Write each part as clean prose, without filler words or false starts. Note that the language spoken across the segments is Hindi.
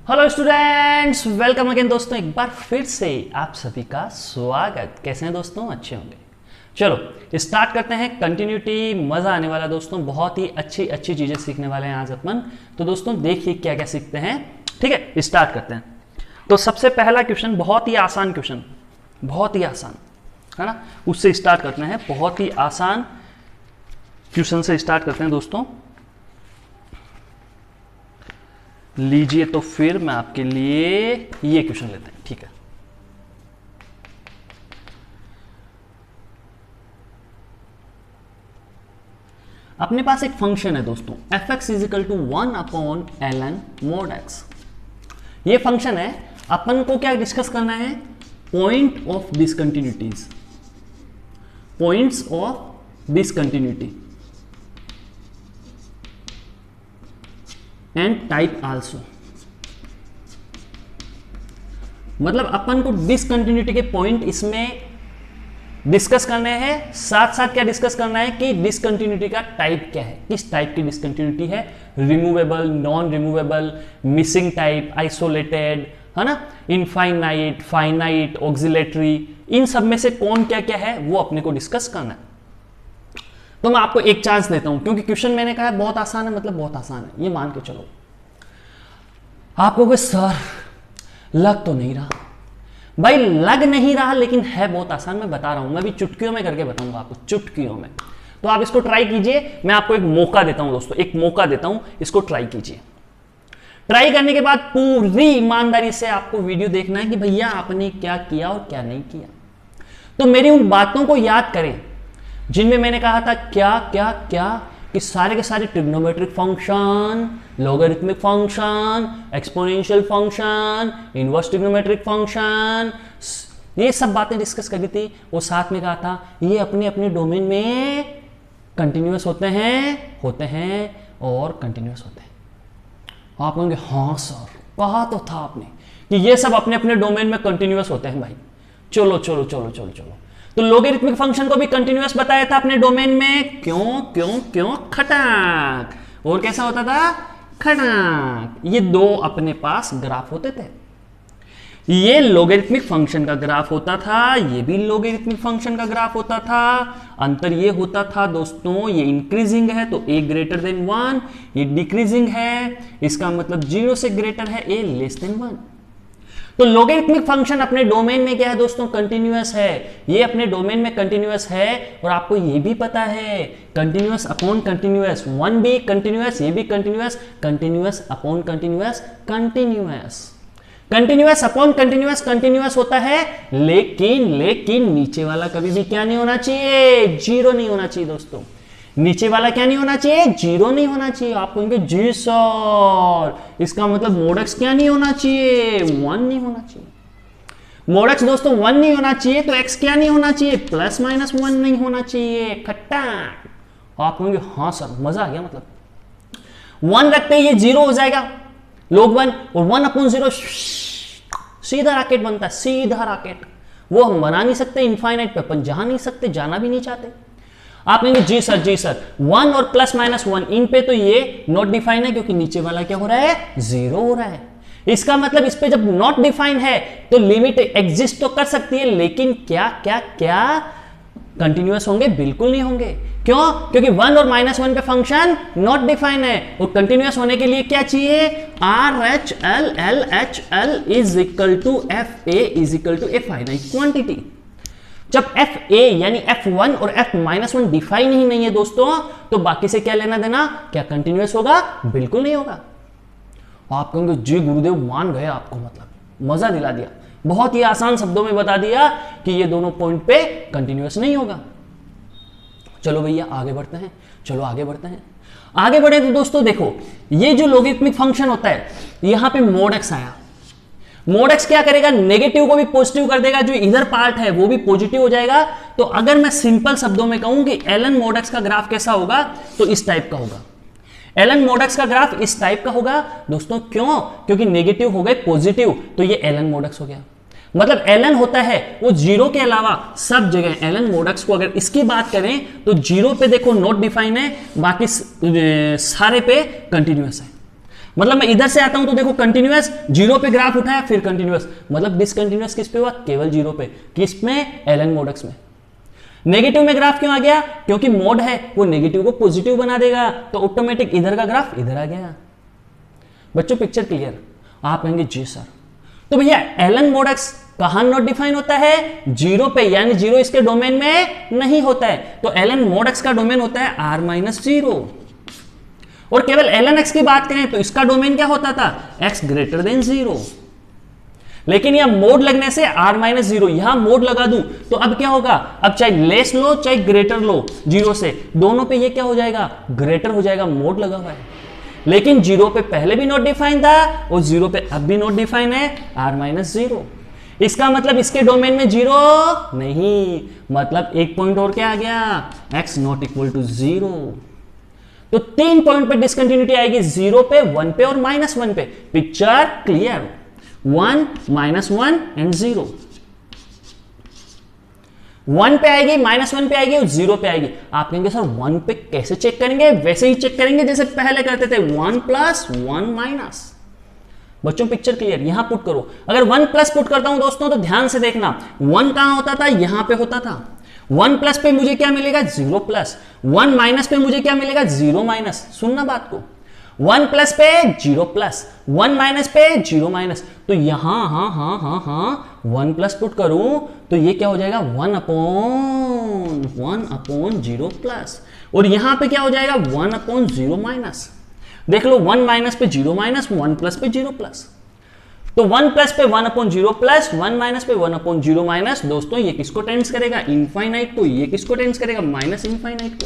हेलो स्टूडेंट्स, वेलकम अगेन दोस्तों। एक बार फिर से आप सभी का स्वागत। कैसे हैं दोस्तों? अच्छे होंगे। चलो स्टार्ट करते हैं। कंटिन्यूटी, मजा आने वाला दोस्तों। बहुत ही अच्छी अच्छी चीजें सीखने वाले हैं आज अपन। तो दोस्तों देखिए क्या क्या सीखते हैं। ठीक है, स्टार्ट करते हैं। तो सबसे पहला क्वेश्चन, बहुत ही आसान क्वेश्चन, बहुत ही आसान है ना, उससे स्टार्ट करते हैं। बहुत ही आसान क्वेश्चन से स्टार्ट करते हैं दोस्तों। लीजिए तो फिर मैं आपके लिए ये क्वेश्चन लेते हैं। ठीक है, अपने पास एक फंक्शन है दोस्तों, fx is equal to 1 upon ln mod x। ये फंक्शन है, अपन को क्या डिस्कस करना है? Point of discontinuities, points of discontinuity and type also. मतलब अपन को डिसकंटिन्यूटी के पॉइंट इसमें डिस्कस करने हैं, साथ साथ क्या डिस्कस करना है कि डिसकंटिन्यूटी का टाइप क्या है, किस टाइप की डिसकंटिन्यूटी है, removable, non removable, missing type, isolated, है ना, इनफाइनाइट, फाइनाइट, ऑक्सिलेटरी, इन सब में से कौन क्या क्या है वो अपने को डिस्कस करना है। तो मैं आपको एक चांस देता हूं, क्योंकि क्वेश्चन मैंने कहा बहुत आसान है, मतलब बहुत आसान है, ये मान के चलो। आपको कोई सर लग तो नहीं रहा? भाई लग नहीं रहा, लेकिन है बहुत आसान। मैं बता रहा हूं, मैं भी चुटकियों में करके बताऊंगा आपको, चुटकियों में। तो आप इसको ट्राई कीजिए। मैं आपको एक मौका देता हूं दोस्तों, एक मौका देता हूं, इसको ट्राई कीजिए। ट्राई करने के बाद पूरी ईमानदारी से आपको वीडियो देखना है कि भैया आपने क्या किया और क्या नहीं किया। तो मेरी उन बातों को याद करें जिनमें मैंने कहा था क्या क्या क्या, कि सारे के सारे trigonometric function, logarithmic function, exponential function, inverse trigonometric function, ये सब बातें डिस्कस करी थी। वो साथ में कहा था ये अपने अपने डोमेन में कंटिन्यूअस होते हैं और कंटिन्यूअस होते हैं। आप कहेंगे हाँ सर, कहा तो था आपने कि ये सब अपने अपने डोमेन में कंटिन्यूअस होते हैं। भाई चलो चलो चलो चलो चलो, तो लॉगरिथमिक फंक्शन को भी कंटिन्यूअस बताया था अपने डोमेन में। क्यों क्यों क्यों? खटाक। और कैसा होता था? खटाक। ये दो अपने पास ग्राफ होते थे। ये लॉगरिथमिक फंक्शन का ग्राफ होता था, ये भी लॉगरिथमिक फंक्शन का ग्राफ होता था। अंतर ये होता था दोस्तों, ये इंक्रीजिंग है तो a ग्रेटर देन 1, ये डिक्रीजिंग है, इसका मतलब 0 से ग्रेटर है, a लेस देन 1। तो लॉगरिथमिक फंक्शन अपने डोमेन में क्या है दोस्तों? कंटिन्यूअस है। ये अपने डोमेन में कंटिन्यूअस है, और आपको ये भी पता है कंटिन्यूअस अपॉन कंटिन्यूअस, 1 भी कंटिन्यूअस, ये भी continuous, continuous upon continuous, continuous, continuous upon continuous, continuous होता है। लेकिन नीचे वाला कभी भी क्या नहीं होना चाहिए? जीरो नहीं होना चाहिए दोस्तों। नीचे वाला क्या नहीं होना चाहिए? जीरो नहीं होना चाहिए। आप कहेंगे जी सर, इसका मतलब mod x क्या नहीं होना चाहिए? 1 नहीं होना चाहिए। mod x दोस्तों 1 नहीं होना चाहिए, तो x क्या नहीं होना चाहिए? प्लस माइनस 1 नहीं होना चाहिए। खट्टा। आप कहेंगे हाँ सर, मजा आ गया। मतलब 1 रखते ही ये 0 हो जाएगा, log 1, और 1 अपॉन 0 सीधा रॉकेट बनता है, सीधा रॉकेट। वो हम बना नहीं सकते, इनफाइनाइट पे अपन जा नहीं सकते, जाना भी नहीं चाहते। आप कहेंगे जी सर 1 और प्लस माइनस 1, इन पे तो ये नॉट डिफाइन है, क्योंकि नीचे वाला क्या हो रहा है? 0 हो रहा है। इसका मतलब इस पे जब नॉट डिफाइन है तो लिमिट एग्जिस्ट तो कर सकती है, लेकिन क्या क्या क्या कंटिन्यूअस होंगे? बिल्कुल नहीं होंगे। क्यों? क्योंकि 1 और -1 पे फंक्शन नॉट डिफाइन है, और कंटिन्यूअस होने के लिए क्या चाहिए? RHL LHL is equal to FA is equal to a finite quantity. जब FA यानी F1 और F-1 डिफाइन ही नहीं है दोस्तों, तो बाकी से क्या लेना देना? क्या कंटिन्यूअस होगा? बिल्कुल नहीं होगा। आप कहेंगे जी गुरुदेव मान गए आपको, मतलब मजा दिला दिया, बहुत ही आसान शब्दों में बता दिया कि ये दोनों पॉइंट पे कंटिन्यूअस नहीं होगा। चलो भैया आगे बढ़ते हैं, चलो आगे बढ़ते हैं। आगे बढ़े तो दोस्तों देखो, ये जो लॉगरिथमिक फंक्शन होता है, यहां पे mod x आया। mod x क्या करेगा? नेगेटिव को भी पॉजिटिव कर देगा, जो इधर पार्ट है वो भी पॉजिटिव हो जाएगा। तो अगर मैं सिंपल शब्दों में कहूं कि ln mod x का ग्राफ कैसा होगा, तो इस टाइप का होगा। ln mod x का ग्राफ इस टाइप का होगा दोस्तों। क्यों? क्योंकि नेगेटिव हो गए पॉजिटिव, तो ये ln mod x हो गया। मतलब ln होता है वो जीरो के अलावा सब जगह ln mod x को अगर इसकी बात करें तो जीरो पे देखो नॉट डिफाइन है, बाकी सारे पे कंटिन्यूअस है। मतलब मैं इधर से आता हूं तो देखो कंटिन्यूअस, जीरो पे ग्राफ उठाया फिर कंटिन्यूअस, मतलब डिसकंटिन्यूअस किस पे हुआ, केवल जीरो पे, किस में, एलन मोड एक्स में। नेगेटिव में ग्राफ क्यों आ गया, क्योंकि मोड है वो नेगेटिव को पॉजिटिव बना देगा, तो ऑटोमेटिक इधर का ग्राफ इधर आ गया। बच्चों पिक्चर क्लियर? आप कहेंगे जी सर। तो भैया एलन मोड एक्स कहां नॉट डिफाइन होता है, जीरो पे, यानी जीरो इसके डोमेन में नहीं होता है। तो एलन मोड एक्स का डोमेन होता है आर माइनस जीरो। और केवल एलन एक्स की बात करें तो इसका डोमेन क्या होता था, एक्स ग्रेटर देन जीरो। लेकिन यह मोड लगने से आर माइनस जीरो, यहां मोड लगा दूं तो अब क्या होगा, अब चाहे लेस लो चाहे ग्रेटर लो जीरो से, दोनों पे ये क्या हो जाएगा, ग्रेटर हो जाएगा, मोड लगा हुआ है। लेकिन जीरो पे पहले भी नॉट डिफाइन था और जीरो पे अब भी नॉट डिफाइन है, आर माइनस जीरो। इसका मतलब इसके डोमेन में जीरो नहीं, मतलब एक पॉइंट और क्या आ गया, x not equal to zero. तो 3 पॉइंट पे डिसकंटिन्यूटी आएगी, जीरो पे, 1 पे और -1 पे। Picture clear? 1 -1 एंड 0, 1 पे आएगी, -1 पे आएगी और 0 पे आएगी। आप कहेंगे सर 1 पे कैसे चेक करेंगे, वैसे ही चेक करेंगे जैसे पहले करते थे, 1 + 1 माइनस। बच्चों पिक्चर क्लियर? यहां पुट करो। अगर 1 प्लस पुट करता हूं दोस्तों तो ध्यान से देखना, 1 कहां होता था, यहां पे होता था। 1 प्लस पे मुझे क्या मिलेगा, 0 प्लस। 1 माइनस पे मुझे क्या मिलेगा, 0 माइनस। सुनना बात को, 1 प्लस पे 0 प्लस, 1 माइनस पे 0 माइनस। तो यहां हाँ 1 प्लस पुट करूं तो ये क्या हो जाएगा, 1 अपॉन 0 प्लस। और यहां पे क्या हो जाएगा, 1 अपॉन 0 माइनस। देख लो, 1 माइनस पे 0 माइनस, 1 प्लस पे 0 प्लस। तो 1 प्लस पे 1 अपॉन 0 प्लस, 1 माइनस पे 1 अपॉन 0 माइनस। दोस्तों ये किसको टेंस करेगा, इनफाइनाइट को। ये किसको टेंस करेगा, माइनस इनफाइनाइट को।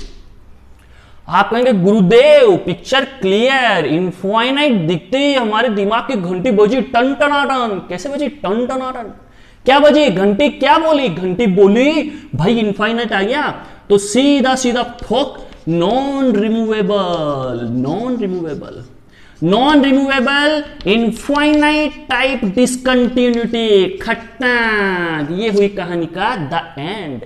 आप कहेंगे गुरुदेव पिक्चर क्लियर, इनफाइनाइट दिखते ही हमारे दिमाग की घंटी बजी टन टनाटन। कैसे बजी, टन टनाटन। क्या बजी घंटी, क्या बोली घंटी, बोली भाई इनफाइनाइट आ गया। तो सीधा सीधा ठोक, non removable, non removable, non removable infinite type discontinuity, खट्टा। ये हुई कहानी का द एंड।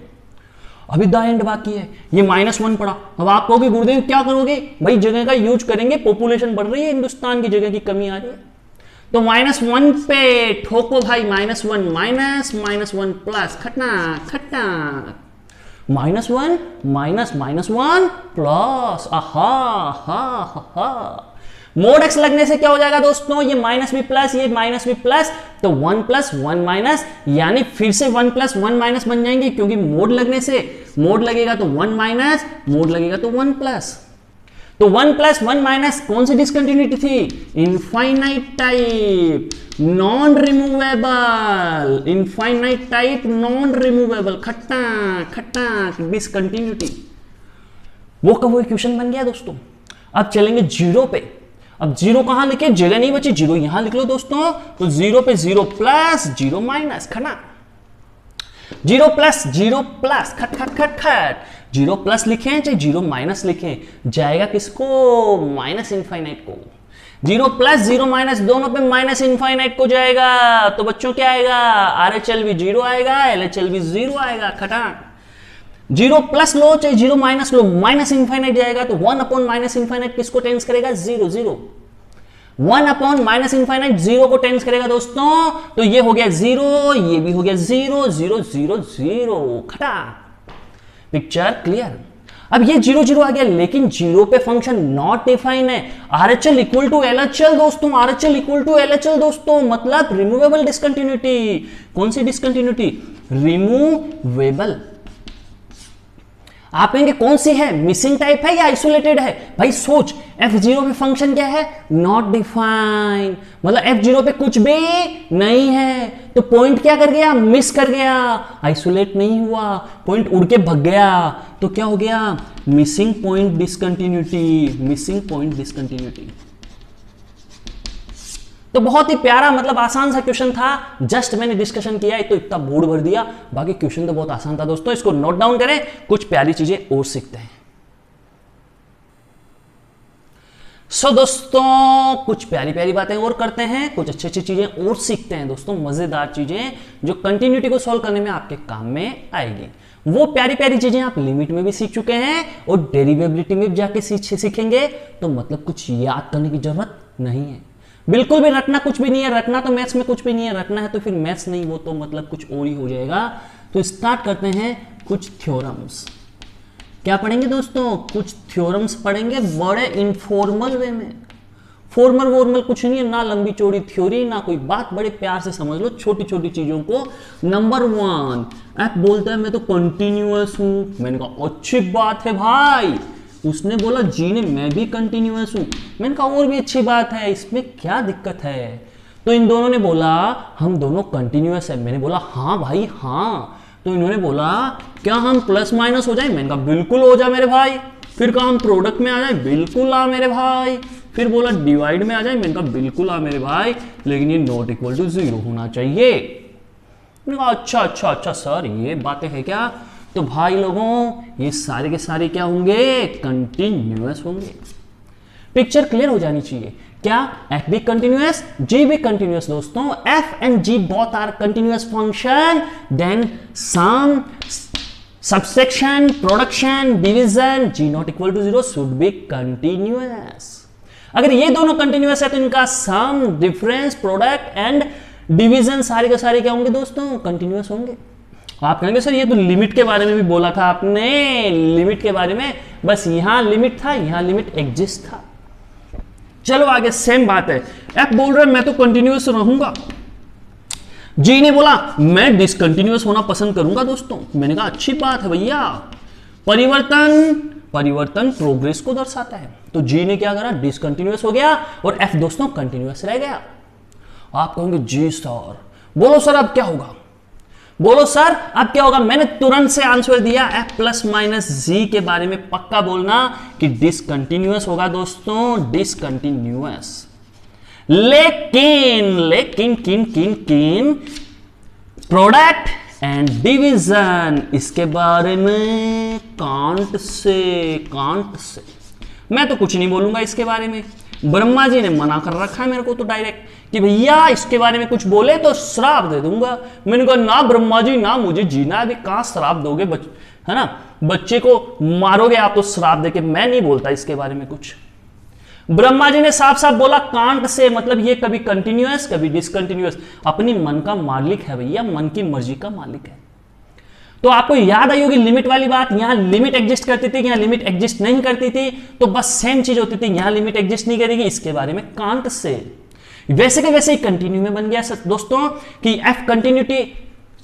अभी द एंड बाकी है, ये -1 पड़ा। अब आप कहोगे गुरुदेव क्या करोगे, भाई जगह का यूज करेंगे, पॉपुलेशन बढ़ रही है, हिंदुस्तान की जगह की कमी आ रही है। तो -1 पे ठोको भाई, -1 माइनस, -1 प्लस, खट्टा खट्टा, -1 माइनस, -1 प्लस, आहा हा हा। मोड एक्स लगने से क्या हो जाएगा दोस्तों, ये माइनस भी प्लस, ये माइनस भी प्लस, तो 1 + 1 माइनस, यानी फिर से 1 + 1 माइनस बन जाएंगे, क्योंकि मोड लगने से, मोड लगेगा तो 1 माइनस, मोड लगेगा तो 1 प्लस। तो 1 + 1 माइनस कौन सी डिसकंटिन्यूटी थी, infinite type, non removable, infinite type non removable, खट्टा खट्टा डिसकंटिन्यूटी। वो का वो इक्वेशन बन गया दोस्तों। अब चलेंगे जीरो पे। अब जीरो कहां लिखे, जगह नहीं बची, जीरो यहां लिख लो दोस्तों। तो 0 पे 0 प्लस 0 माइनस, खना 0 प्लस 0 प्लस, खट खट खट खट। 0 प्लस लिखें चाहे 0 माइनस लिखें, जाएगा किसको, माइनस इनफाइनाइट को। 0 प्लस 0 माइनस दोनों पे माइनस इनफाइनाइट को जाएगा। तो बच्चों क्या आएगा, RHL भी 0 आएगा, LHL भी 0 आएगा, खटाक। 0 प्लस लो चाहे 0 माइनस लो, माइनस इनफाइनाइट जाएगा। तो 1 अपॉन माइनस इनफाइनाइट किसको टेंस करेगा, 0 0। 1 अपॉन माइनस इनफाइनाइट 0 को टेंस करेगा दोस्तों। तो ये हो गया 0, ये भी हो गया 0 0 0 0, खटा। Picture clear? अब ये 0 0 आ गया, लेकिन 0 पे फंक्शन नॉट डिफाइन है। RHL इक्वल टू LHL दोस्तों, RHL इक्वल टू LHL दोस्तों, मतलब रिमूवेबल डिसकंटिन्यूटी। कौन सी डिसकंटिन्यूटी, रिमूवेबल। आप कहेंगे कौन सी है, मिसिंग टाइप है या आइसोलेटेड है। भाई सोच, F0 पे फंक्शन क्या है, नॉट डिफाइन, मतलब F0 पे कुछ भी नहीं है। तो पॉइंट क्या कर गया, मिस कर गया, आइसोलेट नहीं हुआ, पॉइंट उड़ के भग गया। तो क्या हो गया, missing point discontinuity, missing point discontinuity. तो बहुत ही प्यारा, मतलब आसान सा क्वेश्चन था, जस्ट मैंने डिस्कशन किया है तो इतना बोर्ड भर दिया। बाकी क्वेश्चन तो बहुत आसान था दोस्तों, इसको नोट डाउन करें, कुछ प्यारी चीजें और सीखते हैं। सो दोस्तों कुछ प्यारी प्यारी बातें और करते हैं, कुछ अच्छी अच्छी चीजें और सीखते हैं दोस्तों, मजेदार चीजें जो कंटिन्यूटी को सॉल्व करने में आपके काम में आएगी। वो प्यारी प्यारी चीजें आप लिमिट में भी सीख चुके हैं और डेरिवेबिलिटी में भी जाके सीखेंगे, तो मतलब कुछ याद करने की जरूरत नहीं है, बिल्कुल भी रटना कुछ भी नहीं है। रटना तो मैथ्स में कुछ भी नहीं है, रटना है तो फिर मैथ्स नहीं, वो तो मतलब कुछ और ही हो जाएगा। तो स्टार्ट करते हैं कुछ थ्योरम्स। क्या पढ़ेंगे दोस्तों? कुछ थ्योरम्स पढ़ेंगे बड़े इनफॉर्मल वे में। फॉर्मल वॉर्मल कुछ नहीं है, ना लंबी चौड़ी थ्योरी ना कोई बात, बड़े प्यार से समझ लो छोटी छोटी चीजों को। नंबर 1, एफ बोलता है मैं तो कंटिन्यूअस हूं। मैंने कहा अच्छी बात है भाई। उसने बोला जी ने मैं भी कंटिन्यूअस हूं। मैंने कहा और भी अच्छी बात है, इसमें क्या दिक्कत है? तो इन दोनों ने बोला हम दोनों कंटिन्यूअस है। मैंने बोला हाँ भाई हाँ। तो इन्होंने बोला क्या हम प्लस माइनस हो जाए? मैंने कहा बिल्कुल हो जा मेरे भाई। फिर कहा हम प्रोडक्ट में आ जाए? बिल्कुल आ मेरे भाई। फिर बोला डिवाइड में आ जाए? मैंने कहा बिल्कुल आ मेरे भाई, लेकिन ये नॉट इक्वल टू 0 होना चाहिए। मैंने कहा अच्छा अच्छा अच्छा सर ये बातें है क्या? तो भाई लोगों ये सारे के सारे क्या होंगे? कंटिन्यूअस होंगे। पिक्चर क्लियर हो जानी चाहिए। क्या f भी कंटिन्यूअस, g भी कंटिन्यूअस दोस्तों? f and g both are continuous function, then sum, subtraction, production, division, g not equal to 0 should be continuous। अगर ये दोनों कंटिन्यूअस है तो इनका सम, डिफरेंस, प्रोडक्ट एंड डिवीजन सारे के सारे क्या होंगे दोस्तों? कंटिन्यूअस होंगे। आप कहेंगे सर ये तो लिमिट के बारे में भी बोला था आपने। लिमिट के बारे में बस यहां लिमिट था, यहां लिमिट एग्जिस्ट था। चलो आगे सेम बात है। एफ बोल रहा है मैं तो कंटिन्यूअस रहूंगा। जी ने बोला मैं डिसकंटिन्यूअस होना पसंद करूंगा दोस्तों। मैंने कहा अच्छी बात है भैया। परिवर्तन प्रोग्रेस को दर्शाता है। तो जी ने क्या करा? डिसकंटिन्यूअस हो गया और एफ दोस्तों कंटिन्यूअस रह गया। आप कहोगे जी सर, बोलो सर अब क्या होगा? बोलो सर अब क्या होगा? मैंने तुरंत से आंसर दिया। एफ प्लस माइनस जी के बारे में पक्का बोलना कि डिसकंटिन्यूअस होगा दोस्तों, डिसकंटिन्यूअस। लेकिन किन प्रोडक्ट एंड डिवीजन इसके बारे में कांट से मैं तो कुछ नहीं बोलूंगा इसके बारे में। ब्रह्मा जी ने मना कर रखा है मेरे को तो डायरेक्ट कि भैया इसके बारे में कुछ बोले तो श्राप दे दूंगा। मैंने कहा ना ब्रह्मा जी ना मुझे जीना, अभी कहां श्राप दोगे है ना? बच्चे को मारोगे आप तो श्राप देके। मैं नहीं बोलता इसके बारे में कुछ। ब्रह्मा जी ने साफ साफ बोला कांट से, मतलब ये कभी कंटिन्यूअस कभी डिसकंटिन्यूअस, अपनी मन का मालिक है भैया, मन की मर्जी का मालिक है। तो आपको याद आई होगी लिमिट वाली बात। यहां लिमिट एग्जिस्ट करती थी, यहां लिमिट एग्जिस्ट नहीं करती थी, तो बस सेम चीज होती थी। यहां लिमिट एग्जिस्ट नहीं करेगी, इसके बारे में कांट से। वैसे के वैसे ही कंटिन्यू में बन गया दोस्तों कि एफ कंटिन्यूटी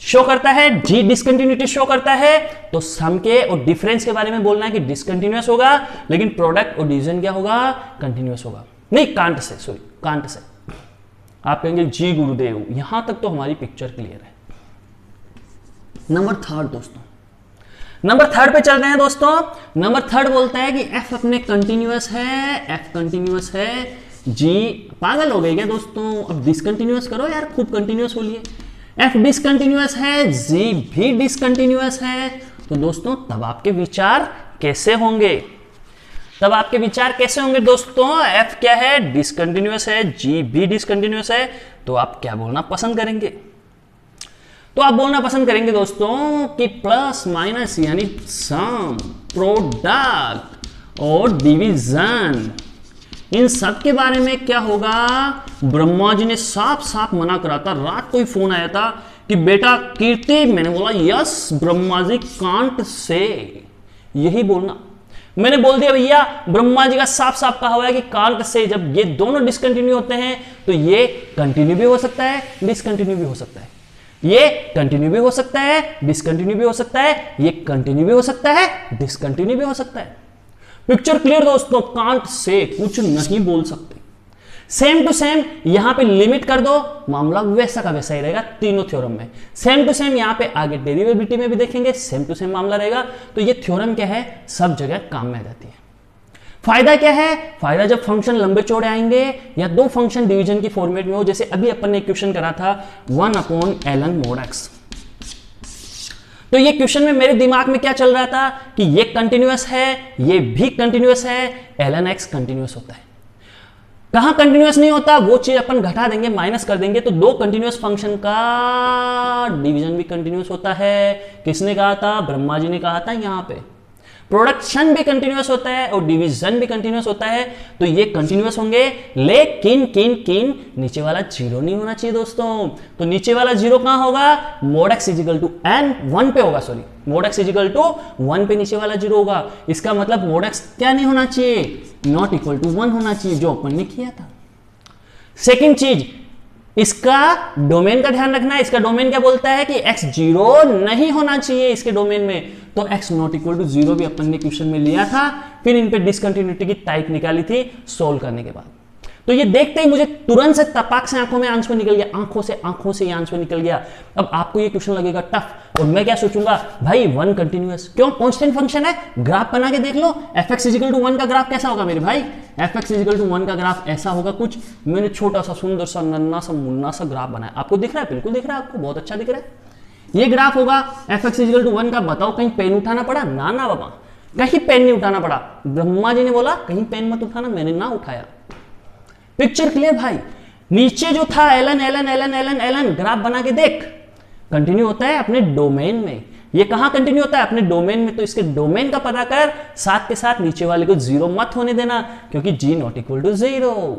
शो करता है, जी डिसकंटिन्यूटी शो करता है। तो सम के और डिफरेंस के बारे में बोलना है कि डिसकंटिन्यूअस होगा, लेकिन प्रोडक्ट और डिवीजन क्या होगा? कंटिन्यूअस होगा। नहीं कांट से। आप कहेंगे जी गुरुदेव, यहां तक तो हमारी पिक्चर क्लियर है। नंबर 3 दोस्तों, नंबर 3 पे चलते हैं दोस्तों। नंबर 3 बोलता है कि एफ अपने कंटिन्यूअस है, एफ कंटिन्यूअस है। जी पागल हो गए क्या दोस्तों? अब डिसकंटिन्यूअस करो यार, खूब कंटिन्यूअस बोलिए। एफ डिसकंटिन्यूअस है, जी भी डिसकंटिन्यूअस है। तो दोस्तों तब आपके विचार कैसे होंगे? दोस्तों? एफ क्या है? डिसकंटिन्यूअस है, जी भी डिसकंटिन्यूअस है। तो आप क्या बोलना पसंद करेंगे? तो आप बोलना पसंद करेंगे दोस्तों कि प्लस माइनस यानी सम, प्रोडक्ट और डिवीजन, इन सब के बारे में क्या होगा? ब्रह्मा जी ने साफ साफ मना करा था। रात को ही फोन आया था कि बेटा कीर्ति, मैंने बोला yes Brahma ji can't say, यही बोलना। मैंने बोल दिया भैया ब्रह्मा जी का साफ साफ कहा हुआ है कि कांट से जब ये दोनों डिसकंटिन्यू होते हैं तो ये कंटिन्यू भी हो सकता है, डिसकंटिन्यू भी हो सकता है। ये कंटिन्यू भी हो सकता है, डिसकंटिन्यू भी हो सकता है, ये कंटिन्यू भी हो सकता है, डिसकंटिन्यू भी हो सकता है। पिक्चर क्लियर दोस्तों? कांट से कुछ नहीं बोल सकते। सेम टू सेम यहां पे लिमिट कर दो, मामला वैसा का वैसा ही रहेगा तीनों थ्योरम में। सेम टू सेम यहां पे आगे डेरिवेबिलिटी में भी देखेंगे, सेम टू सेम मामला रहेगा। तो ये थ्योरम क्या है? सब जगह काम में आ जाती है। फायदा क्या है? फायदा जब फंक्शन लंबे चौड़े आएंगे या दो फंक्शन डिवीजन की फॉर्मेट में हो, जैसे अभी अपन ने क्वेश्चन करा था 1/ln mod x। तो ये क्वेश्चन में मेरे दिमाग में क्या चल रहा था कि ये कंटिन्यूअस है, ये भी कंटिन्यूअस है, ln x कंटिन्यूअस होता है। कहां कंटिन्यूअस नहीं होता वो चीज अपन घटा देंगे, माइनस कर देंगे, तो दो कंटिन्यूअस फंक्शन का डिवीजन भी कंटिन्यूअस होता है। किसने कहा था? ब्रह्मा जी ने कहा था। यहां पे प्रोडक्शन भी कंटिन्यूअस होता है और डिवीजन भी कंटिन्यूअस होता है, तो ये कंटिन्यूअस होंगे, लेकिन किन नीचे वाला जीरो नहीं होना चाहिए दोस्तों। तो नीचे वाला जीरो कहां होगा? Mod x is equal to n 1 पे होगा, sorry mod x is equal to 1 पे नीचे वाला जीरो होगा। इसका मतलब मोड एक्स क्या नहीं होना चाहिए? नॉट इक्वल टू 1 होना चाहिए, जो अपन ने किया था। सेकेंड चीज, इसका डोमेन का ध्यान रखना है। इसका डोमेन क्या बोलता है कि x 0 नहीं होना चाहिए इसके डोमेन में, तो x नॉट इक्वल टू 0 भी अपन ने क्वेश्चन में लिया था। फिर इन पे डिसकंटिन्यूटी की टाइप निकाली थी सोल्व करने के बाद। तो ये देखते ही मुझे तुरंत से तपाक से आंखों में आंसू निकल गया, आंखों से आंसू निकल गया। अब आपको ये क्वेश्चन लगेगा टफ, और मैं क्या सोचूंगा, भाई 1 कंटिन्यूअस क्यों? कांस्टेंट फंक्शन है, ग्राफ बना के देख लो। fx इजिकल टू 1 का ग्राफ कैसा होगा मेरे भाई? fx इजिकल टू 1 का ग्राफ ऐसा होगा कुछ। मैंने छोटा सा सुंदर सा नन्ना सा मुन्ना सा ग्राफ बनाया, आपको दिख रहा है? बिल्कुल दिख रहा है आपको, बहुत अच्छा दिख रहा है। ये ग्राफ होगा fx इजिकल टू 1 का। बताओ कहीं पेन उठाना पड़ा? ना बाबा, कहीं पेन नहीं उठाना पड़ा। ब्रह्मा जी ने बोला कहीं पेन मत उठाना, मैंने ना उठाया। पिक्चर क्लियर भाई? नीचे जो था Allen Allen Allen Allen Allen, graph बना के देख, कंटिन्यू होता है अपने डोमेन में। ये कहां कंटिन्यू होता है? अपने डोमेन में। तो इसके डोमेन का पता कर, साथ के साथ नीचे वाले को जीरो मत होने देना, क्योंकि g नॉट इक्वल टू 0।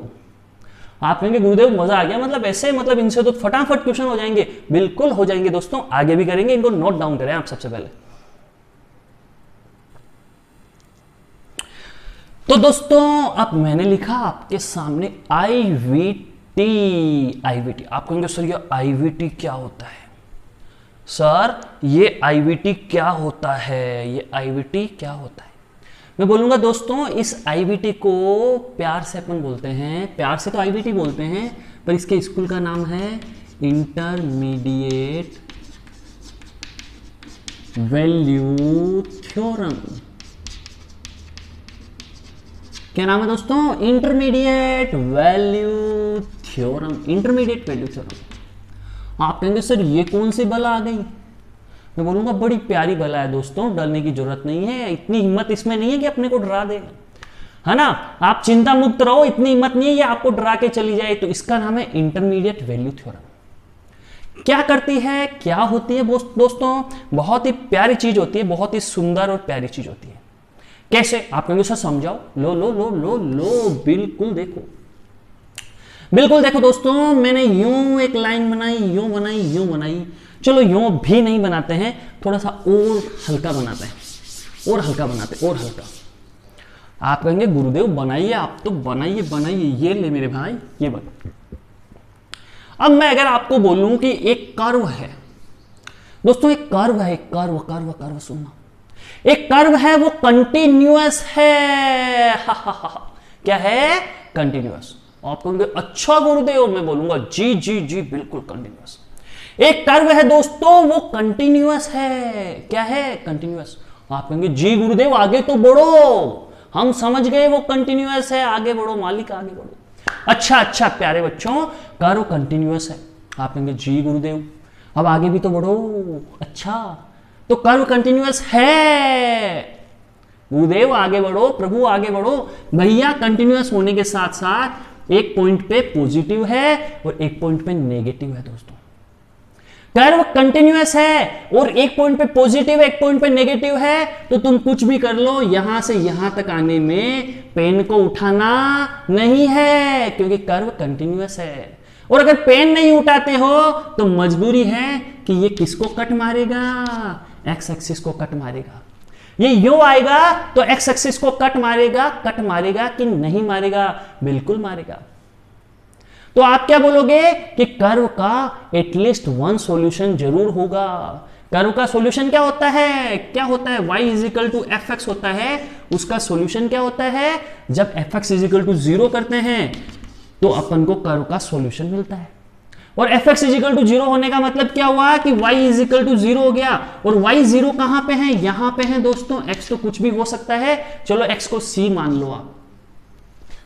आप कहेंगे गुरुदेव मजा आ गया, मतलब ऐसे, मतलब इनसे तो फटाफट क्वेश्चन हो जाएंगे। बिल्कुल हो जाएंगे दोस्तों, आगे भी करेंगे। इनको नोट डाउन करें आप सबसे पहले। तो दोस्तों अब मैंने लिखा आपके सामने IVT। आप कहेंगे सर ये IVT क्या होता है? सर ये IVT क्या होता है? ये IVT क्या होता है? मैं बोलूंगा दोस्तों, इस IVT को प्यार से अपन बोलते हैं, प्यार से तो IVT बोलते हैं, पर इसके स्कूल का नाम है इंटरमीडिएट वैल्यू थ्योरम। क्या नाम है दोस्तों? Intermediate value theorem. Intermediate value theorem. आप कहेंगे सर ये कौन सी बला आ गई? मैं बोलूंगा बड़ी प्यारी बला है दोस्तों, डरने की जरूरत नहीं है। इतनी हिम्मत इसमें नहीं है कि अपने को डरा देगा, है ना। आप चिंता मुक्त रहो, इतनी हिम्मत नहीं है ये आपको डरा के चली जाए। तो इसका नाम है इंटरमीडिएट वैल्यू थ्योरम। क्या करती है, क्या होती है दोस्तों? बहुत ही प्यारी चीज होती है, बहुत ही सुंदर और प्यारी चीज होती है। कैसे? आप कहेंगे सर समझाओ। लो लो लो लो लो, बिल्कुल देखो, बिल्कुल देखो दोस्तों। मैंने यूं एक लाइन बनाई, यूं बनाई, यूं बनाई। चलो यूं भी नहीं बनाते हैं, थोड़ा सा और हल्का बनाते हैं, और हल्का बनाते हैं, और हल्का। आप कहेंगे गुरुदेव बनाइए, आप तो बनाइए बनाइए। ये ले मेरे भाई, ये बना। अब मैं अगर आपको बोलूं कि एक कर्व है दोस्तों, एक कर्व है, एक कर्व कर्व कर्व सुनना, एक कर्व है, वो कंटिन्यूअस है। क्या है? कंटिन्यूअस। आप कहोगे अच्छा गुरुदेव, मैं बोलूंगा जी जी जी बिल्कुल कंटिन्यूअस। एक कर्व है दोस्तों, वो कंटिन्यूअस है। क्या है? कंटिन्यूअस। आप कहेंगे जी गुरुदेव आगे तो बढ़ो, हम समझ गए वो कंटिन्यूअस है, आगे बढ़ो मालिक, आगे बढ़ो। अच्छा अच्छा प्यारे बच्चों, कर्व कंटिन्यूअस है। आप कहेंगे जी गुरुदेव अब आगे भी तो बढ़ो। अच्छा, तो कर्व कंटिन्यूअस है। गुरुदेव आगे बढ़ो, प्रभु आगे बढ़ो। भैया कंटिन्यूअस होने के साथ साथ एक पॉइंट पे पॉजिटिव है और एक पॉइंट पे नेगेटिव है दोस्तों। कर्व कंटिन्यूअस है और एक पॉइंट पे पॉजिटिव है, एक पॉइंट पे नेगेटिव है, तो तुम कुछ भी कर लो, यहां से यहां तक आने में पेन को उठाना नहीं है, क्योंकि कर्व कंटिन्यूअस है। और अगर पेन नहीं उठाते हो तो मजबूरी है कि ये किसको कट मारेगा? एक्स एक्सिस को कट मारेगा। ये यूं आएगा तो एक्स एक्सिस को कट मारेगा कि नहीं मारेगा? बिल्कुल मारेगा। तो आप क्या बोलोगे कि कर्व का एटलीस्ट वन सॉल्यूशन जरूर होगा। कर्व का सॉल्यूशन क्या होता है? क्या होता है? y is equal to f x होता है। उसका सॉल्यूशन क्या होता है? जब एफ एक्स इजिकल टू 0 करते हैं तो अपन को कर्व का सॉल्यूशन मिलता है। और एफ एक्स इजिकल टू 0 होने का मतलब क्या हुआ कि y इजिकल टू 0 हो गया। और y 0 कहां पे है? यहां पे है दोस्तों। x तो कुछ भी हो सकता है, चलो x को c मान लो आप।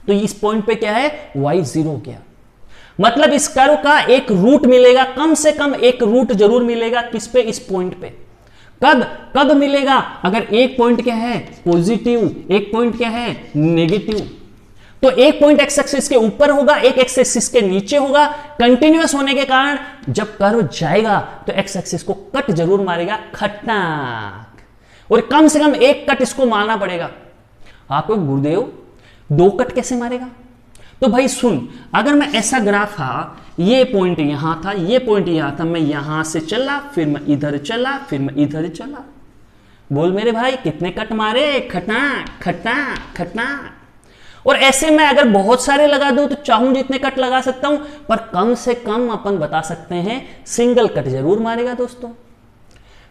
तो इस पॉइंट पे क्या है? y 0 हो गया। मतलब इस कर्व का एक रूट मिलेगा, कम से कम एक रूट जरूर मिलेगा। किस पे? इस पॉइंट पे। कब मिलेगा? अगर एक पॉइंट क्या है? पॉजिटिव, एक पॉइंट क्या है? नेगेटिव। तो एक पॉइंट एक्स एक्सिस के ऊपर होगा, एक एक्स एक्सिस के नीचे होगा। कंटिन्यूअस होने के कारण जब कर्व जाएगा तो एक्स एक्सिस को कट जरूर मारेगा, खतरनाक, और कम से कम एक कट इसको मारना पड़ेगा। आपको गुरुदेव 2 कट कैसे मारेगा? तो भाई सुन, अगर मैं ऐसा ग्राफ था, ये पॉइंट यहां था, ये पॉइंट यहां था, मैं यहां से चला, फिर मैं इधर चला, फिर मैं इधर चला, बोल मेरे भाई कितने कट मारे? खतरनाक खतरनाक खतरनाक। और ऐसे में अगर बहुत सारे लगा दूं तो चाहूं जितने कट लगा सकता हूं, पर कम से कम अपन बता सकते हैं सिंगल कट जरूर मारेगा दोस्तों,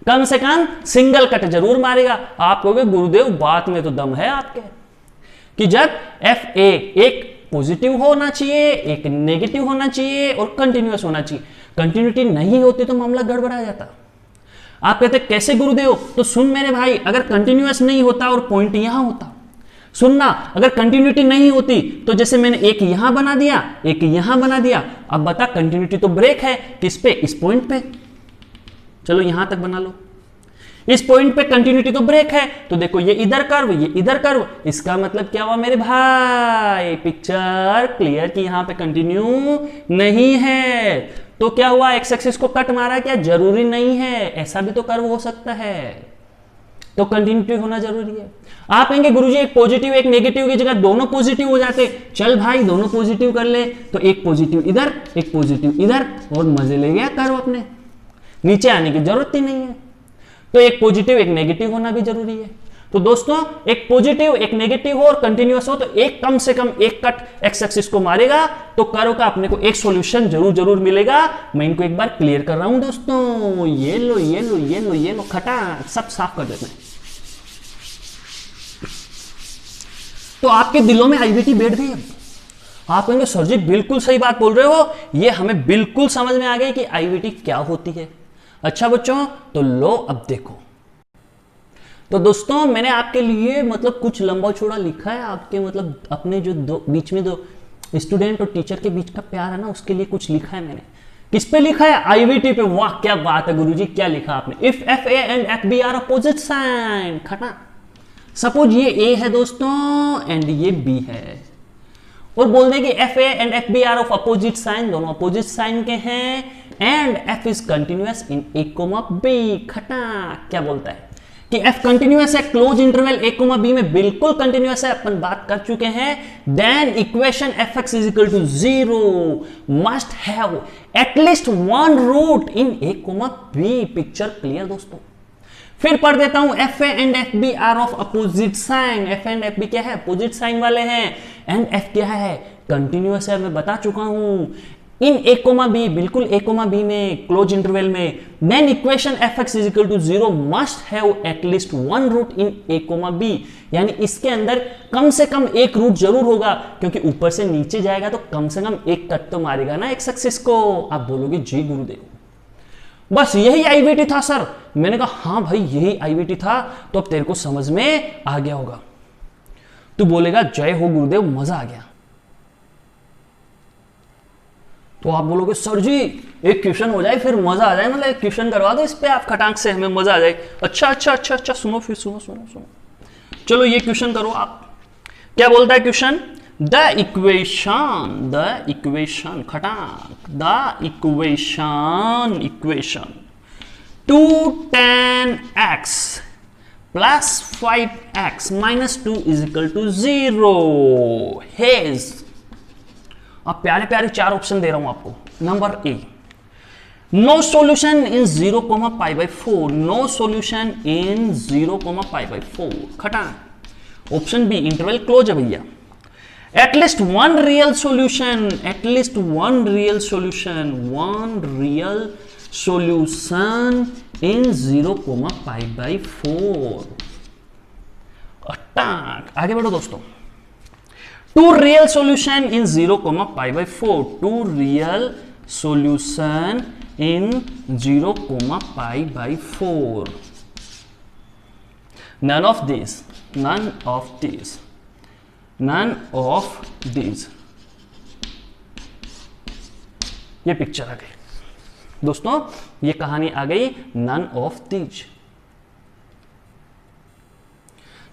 कम से कम सिंगल कट जरूर मारेगा। आप कहोगे गुरुदेव बात में तो दम है आपके, कि जब एफ ए एक पॉजिटिव होना चाहिए, एक नेगेटिव होना चाहिए और कंटिन्यूअस होना चाहिए। कंटिन्यूटी नहीं होती तो मामला गड़बड़ा जाता। आप कहते कैसे गुरुदेव? तो सुन मेरे भाई, अगर कंटिन्यूअस नहीं होता और पॉइंट यहां होता, सुनना, अगर कंटिन्यूटी नहीं होती तो जैसे मैंने एक यहां बना दिया, एक यहां बना दिया, अब बता कंटिन्यूटी तो ब्रेक है किस पे? इस पॉइंट पे। चलो यहां तक बना लो, इस पॉइंट पे कंटिन्यूटी तो ब्रेक है, तो देखो ये इधर कर्व, ये इधर कर्व, इसका मतलब क्या हुआ मेरे भाई? पिक्चर क्लियर कि यहां पे कंटिन्यू नहीं है। तो क्या हुआ? एक्स एक्सिस को कट मारा क्या? जरूरी नहीं है, ऐसा भी तो कर्व हो सकता है, तो कंटिन्यूटी होना जरूरी है। आप कहेंगे गुरुजी एक पॉजिटिव एक नेगेटिव की जगह दोनों पॉजिटिव हो जाते, चल भाई दोनों पॉजिटिव कर ले, तो एक पॉजिटिव इधर एक पॉजिटिव इधर, और मजे ले गया कर्व अपने, नीचे आने की जरूरत ही नहीं है। तो एक पॉजिटिव एक नेगेटिव होना भी जरूरी है। तो दोस्तों एक पॉजिटिव एक नेगेटिव हो और कंटिन्यूअस हो तो एक कम से कम एक कट एक्स एक्सिस को मारेगा, तो कर्व का अपने को एक सॉल्यूशन जरूर जरूर मिलेगा। मैं इनको एक बार क्लियर कर रहा हूं दोस्तों, ये लो ये लो ये लो ये लो, खटा सब साफ कर देते हैं। तो आपके दिलों में आईवीटी बैठ गई। अब आप कहेंगे सर जी बिल्कुल सही बात बोल रहे हो, ये हमें बिल्कुल समझ में आ गई कि आईवीटी क्या होती है। अच्छा बच्चों, तो लो अब देखो, तो दोस्तों मैंने आपके लिए मतलब कुछ लंबा चौड़ा लिखा है, आपके मतलब अपने जो बीच में दो स्टूडेंट और टीचर के बीच का प्यार है ना, उसके लिए कुछ लिखा है मैंने। किस पे लिखा है? आईवीटी पे। वाह क्या बात है गुरुजी, क्या लिखा आपने? If f a and f b are opposite sign, खटा। सपोज ये ए है दोस्तों एंड ये बी है, और बोल दें कि f a and f b are of opposite sign, दोनों अपोजिट साइन के हैं, and f is continuous in a comma b. खटा क्या बोलता है कि एफ कंटिन्यूअस है, close interval a comma b में बिल्कुल कंटिन्यूअस है, अपन बात कर चुके हैं। Then equation f x is equal to 0 must have at least one root in a comma b. Picture clear दोस्तों? फिर पढ़ देता हूं, f a and f b are of opposite sign. F and f b क्या है? अपोजिट साइन वाले हैं। एंड एफ क्या है? कंटिन्यूअस है, मैं बता चुका हूं। इन ए कोमा बी, बिल्कुल ए कोमा बी में, क्लोज इंटरवल में। Then equation f x is equal to 0 must have at least one root in a comma b, यानी इसके अंदर कम से कम एक रूट जरूर होगा, क्योंकि ऊपर से नीचे जाएगा तो कम से कम एक कट तो मारेगा ना एक्स एक्सिस को। आप बोलोगे जी गुरुदेव बस यही आईवीटी था सर? मैंने कहा हाँ भाई यही आईवीटी था, तो अब तेरे को समझ में आ गया होगा। तू बोलेगा जय हो गुरुदेव, मजा आ गया। तो आप बोलोगे सर जी एक क्वेश्चन हो जाए फिर मजा आ जाए, मतलब एक क्वेश्चन करवा दो इस पे आप खटाक से, हमें मजा आ जाए। अच्छा अच्छा अच्छा अच्छा, सुनो फिर सुनो सुनो सुनो, चलो ये क्वेश्चन करो आप। क्या बोलता है क्वेश्चन? द इक्वेशन खटाक, the equation 2tan x plus 5x minus 2 is equal to 0 has, अब प्यारे प्यारे 4 ऑप्शन दे रहा हूं आपको। Number A, no solution in 0, π/4, no solution in 0, π/4 खटा। ऑप्शन बी, इंटरवल क्लोज है भैया। At least one real solution, at least one real solution, one real solution in 0, π/4। Attack, आगे बढ़ो दोस्तों। Two real solution in 0, π/4, two real solution in 0, π/4। None of this, none of this, none of this. ये पिक्चर आ गई दोस्तों, ये कहानी आ गई, नन ऑफ दिस।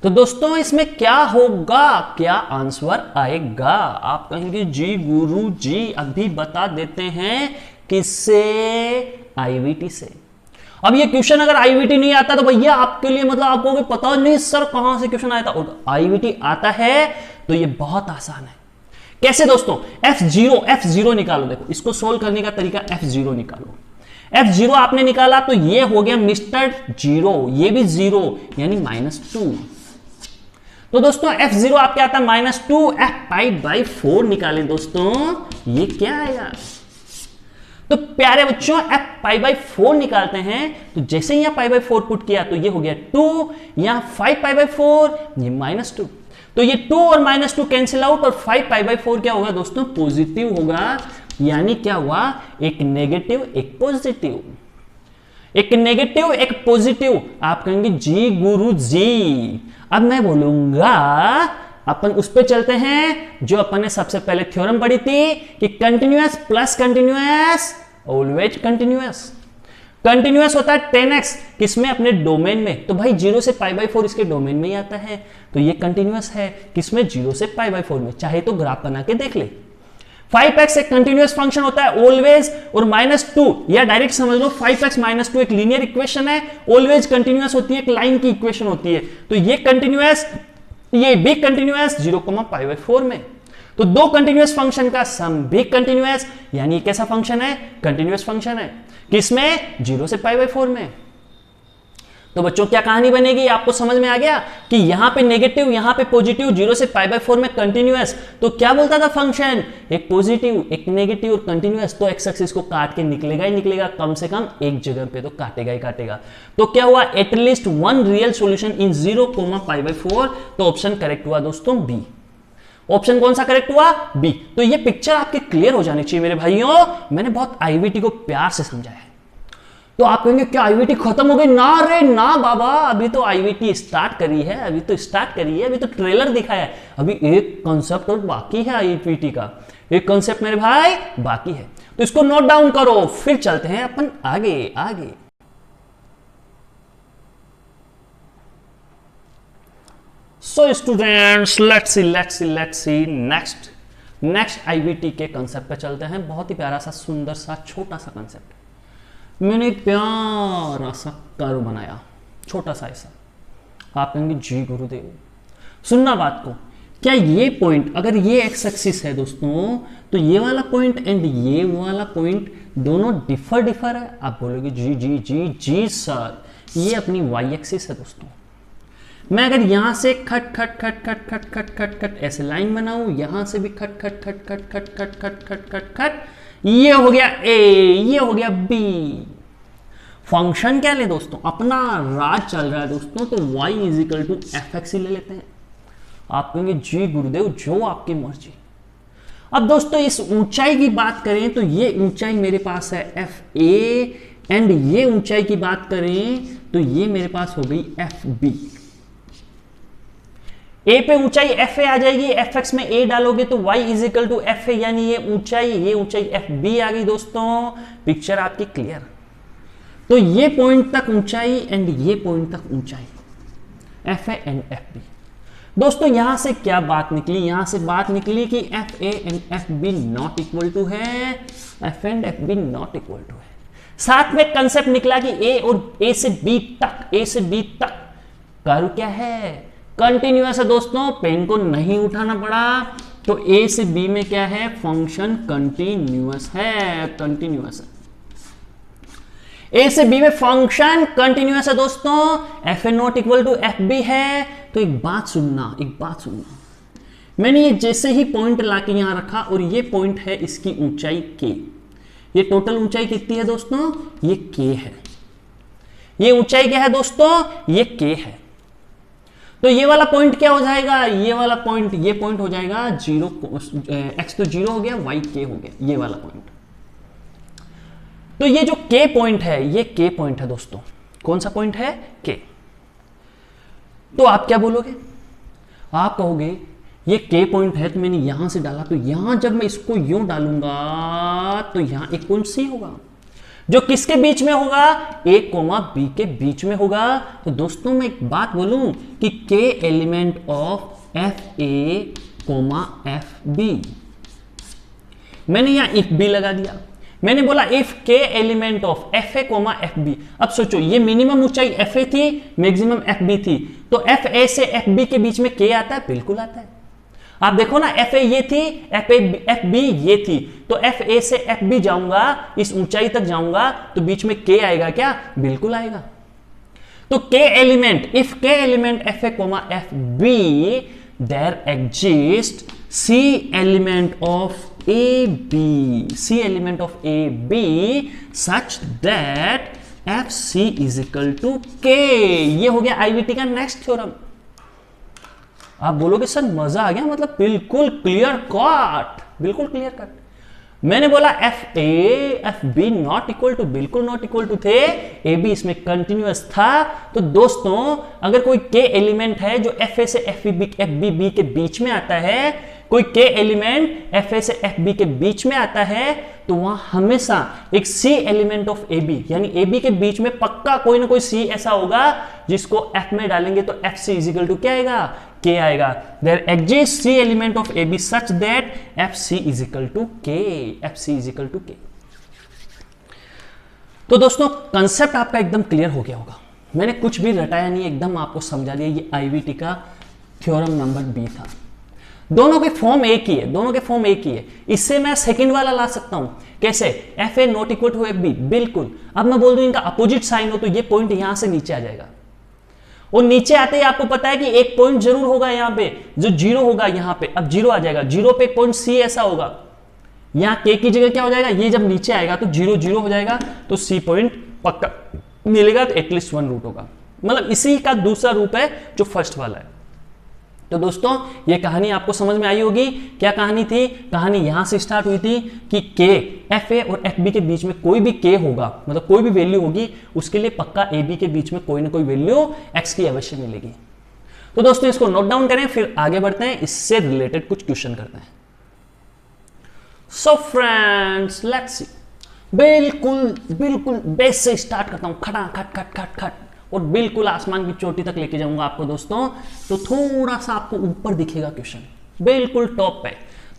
तो दोस्तों इसमें क्या होगा, क्या आंसर आएगा? आप कहेंगे जी गुरु जी अभी बता देते हैं, किससे? आईवीटी से। अब ये क्वेश्चन अगर आईवीटी नहीं आता तो भैया आपके लिए मतलब आपको पता नहीं सर कहां से क्वेश्चन आया था, और आईवीटी आता है तो ये बहुत आसान है। कैसे दोस्तों? F0 निकालो। देखो इसको सोल्व करने का तरीका, F0 निकालो। F0 आपने निकाला तो ये हो गया मिस्टर जीरो, ये भी जीरो यानी -2। तो दोस्तों F0 आपके आता है -2, F π/4 निकाले दोस्तों, ये क्या आएगा? तो प्यारे बच्चों F π/4 निकालते हैं तो जैसे ही यहां π/4 पुट किया तो ये हो गया 2, यहां 5π/4, ये -2। तो ये 2 और -2 कैंसिल आउट, और 5π/4 क्या होगा दोस्तों? पॉजिटिव होगा। यानी क्या हुआ? एक नेगेटिव एक पॉजिटिव, एक नेगेटिव एक पॉजिटिव। आप कहेंगे जी गुरु जी। अब मैं बोलूंगा अपन उस पे चलते हैं जो अपन ने सबसे पहले थ्योरम पढ़ी थी कि continuous plus continuous always continuous. Continuous होता है 10x किसमें? अपने डोमेन में। तो भाई 0 से π/4 इसके डोमेन में ही आता है, तो ये कंटिन्यूअस है किसमें? 0 से π/4 में। चाहे तो ग्राफ बना के देख ले। 5x एक कंटिन्यूअस फंक्शन होता है ऑलवेज, और -2 या डायरेक्ट समझ लो 5x -2 एक लीनियर इक्वेशन है, ऑलवेज कंटिन्यूअस होती है, एक लाइन की इक्वेशन होती है। तो ये कंटिन्यूअस, ये भी कंटिन्यूअस 0, π/4 में। तो दो कंटिन्यूअस फंक्शन का सम भी कंटिन्यूअस, यानी कैसा फंक्शन है? कंटिन्यूअस फंक्शन है। किसमें? 0 से π/4 में। तो बच्चों क्या कहानी बनेगी? आपको समझ में आ गया कि यहां पे नेगेटिव यहां पे पॉजिटिव, 0 से π/4 में कंटिन्यूअस। तो क्या बोलता था फंक्शन? एक पॉजिटिव एक नेगेटिव और कंटिन्यूअस। तो एक्स एक्सिस को काट के निकलेगा ही निकलेगा, कम से कम एक जगह पे तो काटेगा ही काटेगा। तो क्या हुआ? At least one real solution in 0, π/4। तो ऑप्शन करेक्ट हुआ दोस्तों बी। ऑप्शन कौन सा करेक्ट हुआ? बी। तो ये पिक्चर आपके क्लियर हो जानी चाहिए मेरे भाइयों। मैंने बहुत आईवीटी को प्यार से समझाया है। तो आप कहेंगे क्या आईवीटी खत्म हो गई? ना रे ना बाबा, अभी तो आईवीटी स्टार्ट करी है, अभी तो स्टार्ट करी है, अभी तो ट्रेलर दिखा है, अभी एक कॉन्सेप्ट और बाकी है आईवीटी का। एक कॉन्सेप्ट मेरे भाई बाकी है, तो इसको नोट डाउन करो, फिर चलते हैं अपन आगे आगे। So students let's see next IVT के कंसेप्ट पे चलते हैं। बहुत ही प्यारा सा सुंदर सा छोटा सा कंसेप्ट। मैंने एक प्यारा सा कर्व बनाया, छोटा सा ऐसा। आप कहेंगे जी गुरुदेव। सुनना बात को, क्या ये पॉइंट, अगर ये एक्स एक्सिस है दोस्तों, तो ये वाला पॉइंट एंड ये वाला पॉइंट दोनों डिफर है? आप बोलोगे जी जी जी जी सर, ये अपनी वाई एक्सिस है दोस्तों। मैं अगर यहां से खट खट खट खट खट खट खट खट ऐसे लाइन बनाऊं, यहां से भी खट खट खट खट खट खट खट खट खट खट, ये हो गया ए, ये हो गया बी। फंक्शन क्या ले दोस्तों? अपना राज चल रहा है दोस्तों, तो y = fx ही ले लेते हैं। आप कहेंगे जी गुरुदेव जो आपकी मर्जी। अब दोस्तों इस ऊंचाई की बात करें तो ये ऊंचाई मेरे पास है fa, एंड ये ऊंचाई की बात करें तो ये मेरे पास हो गई fb। a पे ऊंचाई fa आ जाएगी, fx में a डालोगे तो y = fa, यानी ये ऊंचाई fb आ गई दोस्तों। पिक्चर आपकी क्लियर। तो ये पॉइंट तक ऊंचाई एंड ये पॉइंट तक ऊंचाई, fa एंड fb। दोस्तों यहां से क्या बात निकली? यहां से बात निकली कि fa and fb not equal to है, f and fb not equal to है। साथ में कंसेप्ट निकला कि a और a से b तक कर्व क्या है? कंटिन्यूअस है दोस्तों। पेन को नहीं उठाना पड़ा, तो a से b में क्या है? फंक्शन कंटिन्यूअस है, कंटिन्यूअस है। a से b में फंक्शन कंटिन्यूअस है दोस्तों। fa not equal to fb है। तो एक बात सुनना, मैंने ये जैसे ही पॉइंट लाके यहां रखा, और ये पॉइंट है इसकी ऊंचाई k। ये टोटल ऊंचाई कितनी है दोस्तों? ये k है। ये ऊंचाई क्या है दोस्तों? ये k है। तो ये वाला पॉइंट क्या हो जाएगा? ये वाला पॉइंट, ये पॉइंट हो जाएगा 0, x तो 0 हो गया, y k हो गया, ये वाला पॉइंट। तो ये जो k पॉइंट है, ये k पॉइंट है दोस्तों। कौन सा पॉइंट है? k। तो आप क्या बोलोगे? आप कहोगे ये k पॉइंट है, तो मैंने यहां से डाला, तो यहां जब मैं इसको यूं डालूंगा तो यहां एक पॉइंट c होगा। जो किसके बीच में होगा, a कोमा b के बीच में होगा। तो दोस्तों मैं एक बात बोलूं कि k element of f a comma f b, मैंने यहां इफ बी लगा दिया, मैंने बोला if k element of f a comma f b. अब सोचो ये मिनिमम ऊंचाई एफ ए थी, मैक्सिमम एफ बी थी, तो एफ ए से एफ बी के बीच में k आता है, बिल्कुल आता है। आप देखो ना, एफ ए ये थी, एफ बी ये थी, तो एफ ए से एफ बी जाऊंगा, इस ऊंचाई तक जाऊंगा, तो बीच में k आएगा क्या, बिल्कुल आएगा। तो k element, if k element f a comma f b, there exist c element of a b, c element of a b such that f c is equal to k। ये हो गया आईवीटी का नेक्स्ट थ्योरम। आप बोलोगे सर मजा आ गया, मतलब बिल्कुल क्लियर कट, बिल्कुल क्लियर कट। मैंने बोला f a f b not equal to, बिल्कुल नॉट इक्वल टू थे, ए बी इसमें कंटिन्यूअस था। तो दोस्तों अगर कोई के एलिमेंट है जो एफ ए से एफ बी के बीच में आता है, कोई के एलिमेंट एफ ए से एफ बी के बीच में आता है, तो वहां हमेशा एक सी एलिमेंट ऑफ ए बी, यानी ए बी के बीच में पक्का कोई ना कोई सी ऐसा होगा जिसको एफ में डालेंगे तो एफ सी इजिकल टू क्या आएगा, के आएगा। There exist c element of a b such that f c is equal to k, f c is equal to k. तो दोस्तों कंसेप्ट आपका एकदम क्लियर हो गया होगा, मैंने कुछ भी रटाया नहीं, एकदम आपको समझा दिया। ये आईवीटी का थ्योरम नंबर बी था। दोनों के फॉर्म एक ही है, दोनों के फॉर्म एक ही है। इससे मैं सेकंड वाला ला सकता हूं, कैसे, f a not equal to f b, बिल्कुल। अब मैं बोल दूं इनका अपोजिट साइन हो तो ये पॉइंट यहां से नीचे आ जाएगा, और नीचे आते ही आपको पता है कि एक पॉइंट जरूर होगा यहां पे जो जीरो होगा, यहां पे अब जीरो आ जाएगा, जीरो पे एक पॉइंट सी ऐसा होगा, यहां के की जगह क्या हो जाएगा, ये जब नीचे आएगा तो जीरो जीरो हो जाएगा, तो सी पॉइंट पक्का मिलेगा, तो एटलीस्ट वन रूट होगा। मतलब इसी का दूसरा रूप है जो फर्स्ट वाला है। तो दोस्तों ये कहानी आपको समझ में आई होगी। क्या कहानी थी, कहानी यहां से स्टार्ट हुई थी कि के एफ ए और एफ बी के बीच में कोई भी के होगा, मतलब कोई भी वैल्यू होगी, उसके लिए पक्का ए बी के बीच में कोई ना कोई वैल्यू एक्स की अवश्य मिलेगी। तो दोस्तों इसको नोट डाउन करें, फिर आगे बढ़ते हैं, इससे रिलेटेड कुछ क्वेश्चन करते हैं। सो फ्रेंड्स लेट्स सी, बिल्कुल बिल्कुल बेस से स्टार्ट करता हूं, खड़ा खट खट खट खट, और बिल्कुल आसमान की चोटी तक लेके जाऊंगा आपको दोस्तों। तो थोड़ा सा आपको ऊपर दिखेगा क्वेश्चन, बिल्कुल टॉप पे,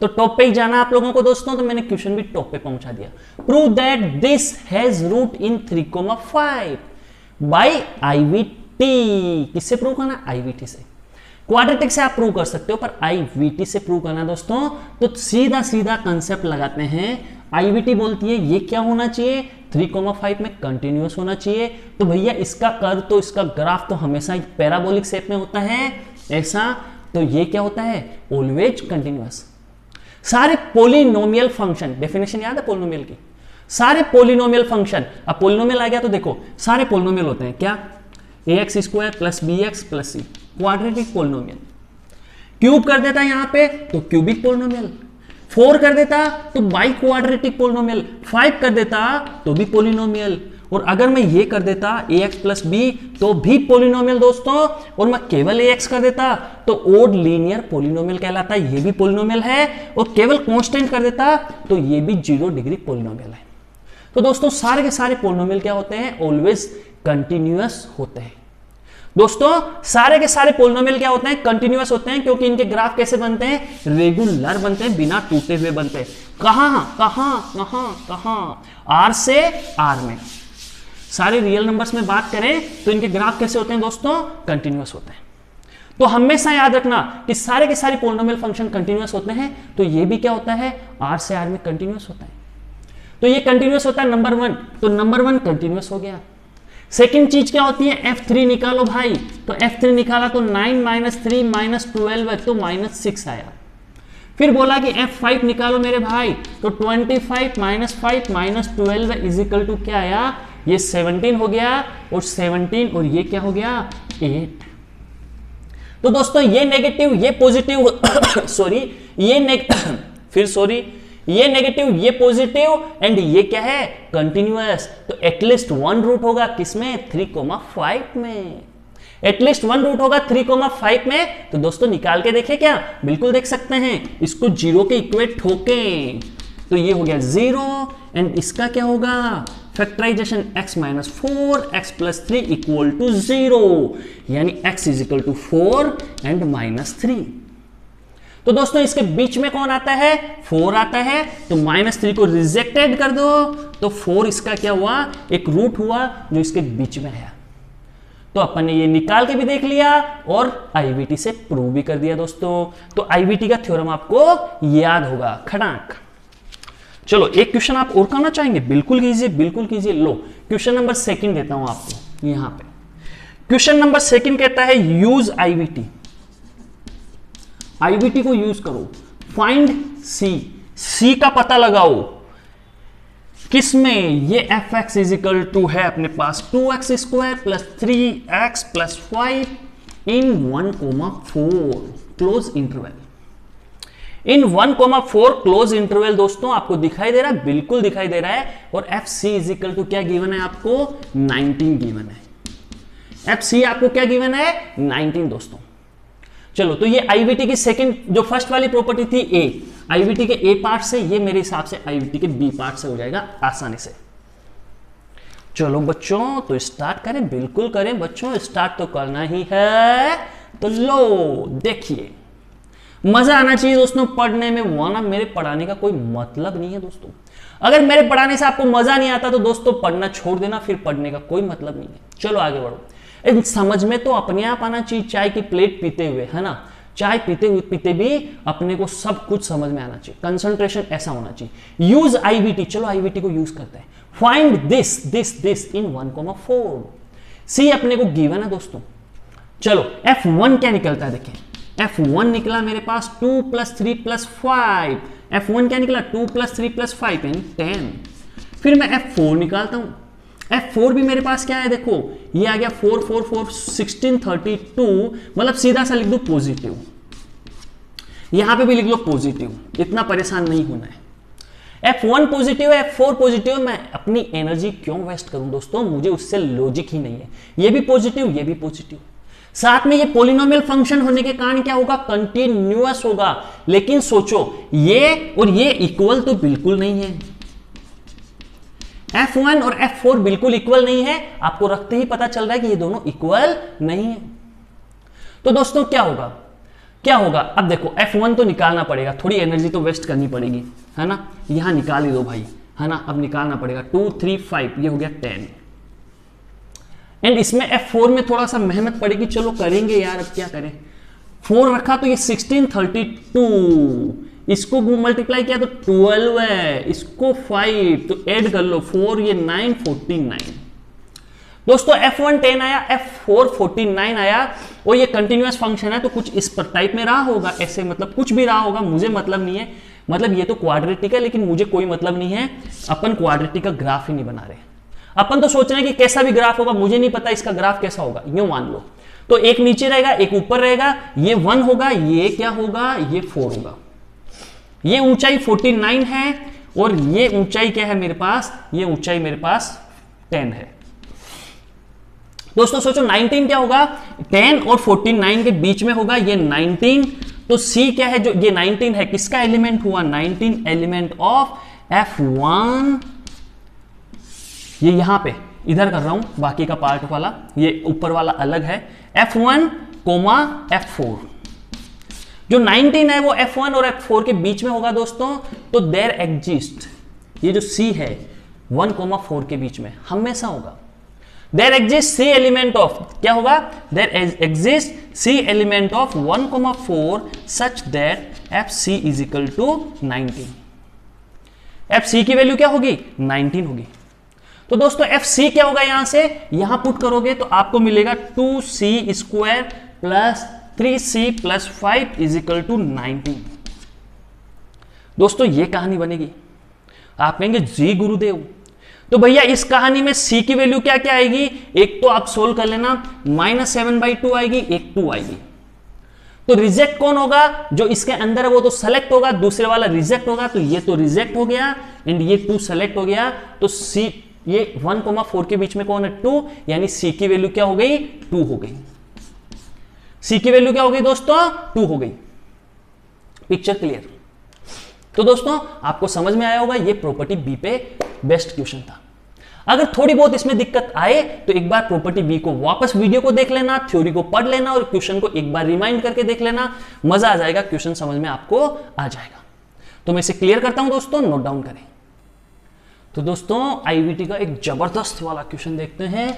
तो टॉप पे ही जाना आप लोगों को दोस्तों। तो मैंने क्वेश्चन भी टॉप पे पहुंचा दिया। Prove that this has root in 3,5 by IVT. किससे प्रूव करना, आईवीटी से। क्वाड्रेटिक से आप प्रूव कर सकते हो, पर आईवीटी से प्रूव करना दोस्तों। तो सीधा सीधा कंसेप्ट लगाते हैं। आईवीटी बोलती है ये क्या होना चाहिए, 3,5 में कंटिन्यूअस होना चाहिए। तो भैया इसका कर्व, तो इसका ग्राफ तो हमेशा पैराबोलिक शेप में होता है ऐसा, तो ये क्या होता है, ऑलवेज कंटिन्यूअस। सारे पोलिनोमियल फंक्शन, डेफिनेशन याद है पोलिनोमियल की, सारे पोलिनोमियल फंक्शन, अब पोलिनोमियल आ गया तो देखो सारे पोलिनोमियल होते हैं क्या, ax square plus B X plus C, quadratic polynomial. Cube कर देता यहां पे तो क्यूबिक पोलिनोमियल, 4 कर देता तो बाई क्वाड्रेटिक पोलिनोमियल, 5 कर देता तो भी पोलिनोमियल, और अगर मैं ये कर देता ax प्लस बी तो भी पोलिनोमियल दोस्तों, और मैं केवल ax कर देता तो ओड लीनियर पोलिनोमियल कहलाता है, ये भी पोलिनोमियल है, और केवल कांस्टेंट कर देता तो ये भी 0 डिग्री पोलिनोमियल है। तो दोस्तों सारे के सारे पोलिनोमियल क्या होते हैं, ऑलवेज कंटिन्यूअस होते हैं। दोस्तों सारे के सारे पोलिनोमियल क्या होते हैं, कंटिन्यूअस होते हैं, क्योंकि इनके ग्राफ कैसे बनते हैं, रेगुलर बनते हैं, बिना टूटे हुए बनते हैं। कहां कहां कहां कहां, आर से आर में। सारे रियल नंबर्स में बात करें तो इनके ग्राफ कैसे होते हैं दोस्तों, कंटिन्यूअस होते हैं। तो हमेशा याद रखना कि सारे के सारे पोलिनोमियल फंक्शन कंटिन्यूअस होते हैं, तो ये भी क्या होता है, आर से आर में कंटिन्यूअस होता है। तो ये कंटिन्यूअस होता है नंबर 1, तो नंबर 1 कंटिन्यूअस हो गया। सेकंड चीज क्या होती है, f3 निकालो भाई, तो f3 निकाला तो 9 - 3 - 12 है, तो -6 आया। फिर बोला कि f5 निकालो मेरे भाई, तो 25 - 5 - 12 इज इक्वल टू क्या आया, ये 17 हो गया, और 17 और ये क्या हो गया, 8। तो दोस्तों ये नेगेटिव ये पॉजिटिव सॉरी ये फिर सॉरी ये नेगेटिव ये पॉजिटिव, एंड ये क्या है, कंटिन्यूअस। तो एटलीस्ट 1 रूट होगा किसमें, 3,5 में। एटलीस्ट 1 रूट होगा 3,5 में। तो दोस्तों निकाल के देखें क्या, बिल्कुल देख सकते हैं, इसको 0 के इक्वेट ठोके तो ये हो गया 0, एंड इसका क्या होगा factorization x minus 4x plus 3 equal to 0, यानी x is equal to 4 and minus 3। तो दोस्तों इसके बीच में कौन आता है, 4 आता है, तो माइनस 3 को रिजेक्टेड कर दो, तो 4 इसका क्या हुआ, एक रूट हुआ जो इसके बीच में है। तो अपन ने ये निकाल के भी देख लिया और आईवीटी से प्रूव भी कर दिया दोस्तों। तो आईवीटी का थ्योरम आपको याद होगा खड़ाक। चलो एक क्वेश्चन आप और करना चाहेंगे, बिल्कुल कीजिए, बिल्कुल कीजिए। लो क्वेश्चन नंबर 2 देता हूं आपको यहां पे। क्वेश्चन नंबर 2 कहता है यूज आईवीटी, आईवीटी को यूज करो, फाइंड सी का पता लगाओ किसमें, ये f x is equal to है अपने पास 2x square plus 3x plus 5 in 1,4 close interval. In 1,4 close interval दोस्तों आपको दिखाई दे रहा है, बिल्कुल दिखाई दे रहा है। और f c is equal to क्या गिवन है आपको, 19 गिवन है। एफ सी आपको क्या गिवन है, 19 दोस्तों। चलो तो ये आईवीटी की सेकंड, जो फर्स्ट वाली प्रॉपर्टी थी ए, आईवीटी के ए पार्ट से, ये मेरे हिसाब से आईवीटी के बी पार्ट से हो जाएगा आसानी से। चलो बच्चों तो स्टार्ट करें, बिल्कुल करें बच्चों, स्टार्ट तो करना ही है। तो लो देखिए, मजा आना चाहिए दोस्तों पढ़ने में, वरना मेरे पढ़ाने का कोई मतलब नहीं है दोस्तों। अगर मेरे पढ़ाने से आपको मजा नहीं आता तो दोस्तों पढ़ना छोड़ देना, फिर पढ़ने का कोई मतलब नहीं है। चलो आगे बढ़ो। समझ में तो अपने आप आना चाहिए, चाय की प्लेट पीते हुए, है ना, चाय पीते भी अपने को सब कुछ समझ में आना चाहिए, कंसंट्रेशन ऐसा होना चाहिए। यूज आईवीटी, चलो आईवीटी को यूज करते हैं। Find this in 1,4। सी अपने को गिवन है दोस्तों। चलो F1 क्या निकलता है, देखें F1 निकला मेरे पास 2 + 3 + 5। F1 क्या निकला, 2 + 3 + 5 यानी 10। फिर मैं F4 निकालता हूं। F4 भी मेरे पास क्या है, देखो ये आ गया 4 4 4 16 32, मतलब सीधा सा लिख दो पॉजिटिव, यहां पे भी लिख लो पॉजिटिव, इतना परेशान नहीं होना है। F1 पॉजिटिव है, F4 पॉजिटिव, मैं अपनी एनर्जी क्यों वेस्ट करूं दोस्तों, मुझे उससे लॉजिक ही नहीं है। ये भी पॉजिटिव, ये भी पॉजिटिव, साथ में ये पॉलिनोमियल फंक्शन होने के कारण क्या होगा, कंटिन्यूअस होगा। लेकिन सोचो ये और ये इक्वल तो बिल्कुल नहीं है, F1 और F4 बिल्कुल इक्वल नहीं है, आपको रखते ही पता चल रहा है कि ये दोनों इक्वल नहीं है। तो दोस्तों क्या होगा, क्या होगा, अब देखो F1 तो निकालना पड़ेगा, थोड़ी एनर्जी तो वेस्ट करनी पड़ेगी, है ना, यहां निकाल ही दो भाई, है ना, अब निकालना पड़ेगा 2 3 5, ये हो गया 10। एंड इसमें F4 में थोड़ा सा मेहनत पड़ेगी, चलो करेंगे यार, अब क्या करें। 4 रखा तो ये 16 32, इसको मल्टीप्लाई किया तो 12 है, इसको 5 तो ऐड कर लो 4, ये 9 49। दोस्तों F1 10 आया, F4 49 आया, और ये कंटिन्यूअस फंक्शन है तो कुछ इस पर टाइप में रहा होगा, ऐसे मतलब कुछ भी रहा होगा, मुझे मतलब नहीं है। मतलब ये तो क्वाड्रेटिक है, लेकिन मुझे कोई मतलब नहीं है, अपन क्वाड्रेटिक का ग्राफ ही नहीं बना रहे, अपन तो सोच रहे हैं कि कैसा भी ग्राफ होगा, मुझे नहीं पता इसका ग्राफ कैसा होगा, यूं मान लो। तो एक नीचे रहेगा, एक ऊपर रहेगा, ये 1 होगा, ये क्या होगा, ये 4 होगा। ये ऊंचाई 49 है और ये ऊंचाई क्या है मेरे पास, ये ऊंचाई मेरे पास 10 है। दोस्तों सोचो 19 क्या होगा, 10 और 49 के बीच में होगा, ये 19। तो C क्या है, जो ये 19 है, किसका एलिमेंट हुआ, 19 एलिमेंट ऑफ F1। ये यहां पे इधर कर रहा हूं, बाकी का पार्ट वाला, ये ऊपर वाला अलग है, F1, F4। जो 19 है वो F1 और F4 के बीच में होगा दोस्तों। तो देयर एग्जिस्ट, ये जो C है 1,4 के बीच में हमेशा होगा। There exist C element of, क्या होगा, there exist C element of 1,4 such that FC is equal to 19। FC की वैल्यू क्या होगी, 19 होगी। तो दोस्तों FC क्या होगा, यहां से यहां पुट करोगे तो आपको मिलेगा 2C square plus 3C plus 5 is equal to 19। दोस्तों ये कहानी बनेगी। आप कहेंगे जी गुरुदेव, तो भैया इस कहानी में C की वैल्यू क्या क्या आएगी, एक तो आप सोल्व कर लेना, -7/2 आएगी, एक 2 आएगी। तो रिजेक्ट कौन होगा, जो इसके अंदर है वो तो सेलेक्ट होगा, दूसरे वाला रिजेक्ट होगा, तो ये तो रिजेक्ट हो गया एंड ये 2 सेलेक्ट हो गया। तो C, ये 1,4 के बीच में कौन है, 2, यानी C की वैल्यू क्या हो गई, 2 हो गई। C की वैल्यू क्या हो गई दोस्तों, 2 हो गई। Picture clear. तो दोस्तों आपको समझ में आया होगा, ये प्रॉपर्टी बी पे बेस्ट क्वेश्चन था। अगर थोड़ी बहुत इसमें दिक्कत आए तो एक बार प्रॉपर्टी बी को वापस वीडियो को देख लेना, थ्योरी को पढ़ लेना और क्वेश्चन को एक बार रिमाइंड करके देख लेना, मजा आ जाएगा, क्वेश्चन समझ में आपको आ जाएगा। तो मैं इसे क्लियर करता हूं दोस्तों, नोट डाउन करें। तो दोस्तों आईवीटी का एक जबरदस्त वाला क्वेश्चन देखते हैं,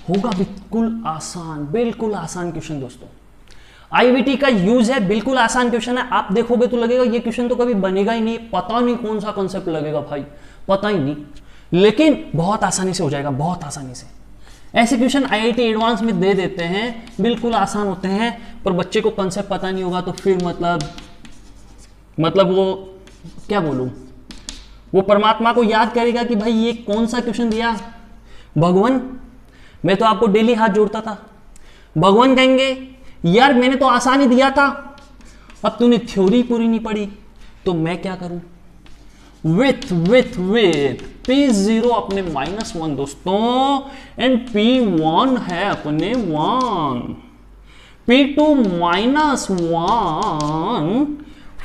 होगा बिल्कुल आसान, बिल्कुल आसान क्वेश्चन दोस्तों। आईवीटी का यूज है, बिल्कुल आसान क्वेश्चन है। आप देखोगे तो लगेगा ये क्वेश्चन तो कभी बनेगा ही नहीं, पता नहीं कौन सा कंसेप्ट लगेगा भाई, पता ही नहीं, लेकिन बहुत आसानी से हो जाएगा, बहुत आसानी से। ऐसे क्वेश्चन आईआईटी एडवांस में दे देते हैं, बिल्कुल आसान होते हैं, पर बच्चे को कंसेप्ट पता नहीं होगा तो फिर मतलब वो क्या बोलूं, वो परमात्मा को याद करेगा कि भाई ये कौन सा क्वेश्चन दिया भगवान। मैं तो आपको डेली हाथ जोड़ता था, भगवान कहेंगे यार मैंने तो आसान ही दिया था, अब तूने थ्योरी पूरी नहीं पढ़ी, तो मैं क्या करूं। विथ P0 अपने -1 दोस्तों, एंड P1 है अपने 1, P2 -1,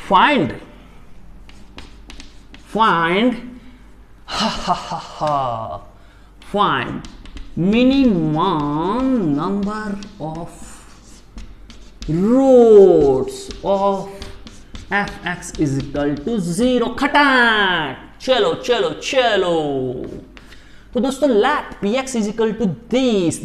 find minimum number of roots of fx is equal to 0। खटाक, चलो चलो चलो। तो दोस्तों let px is equal to this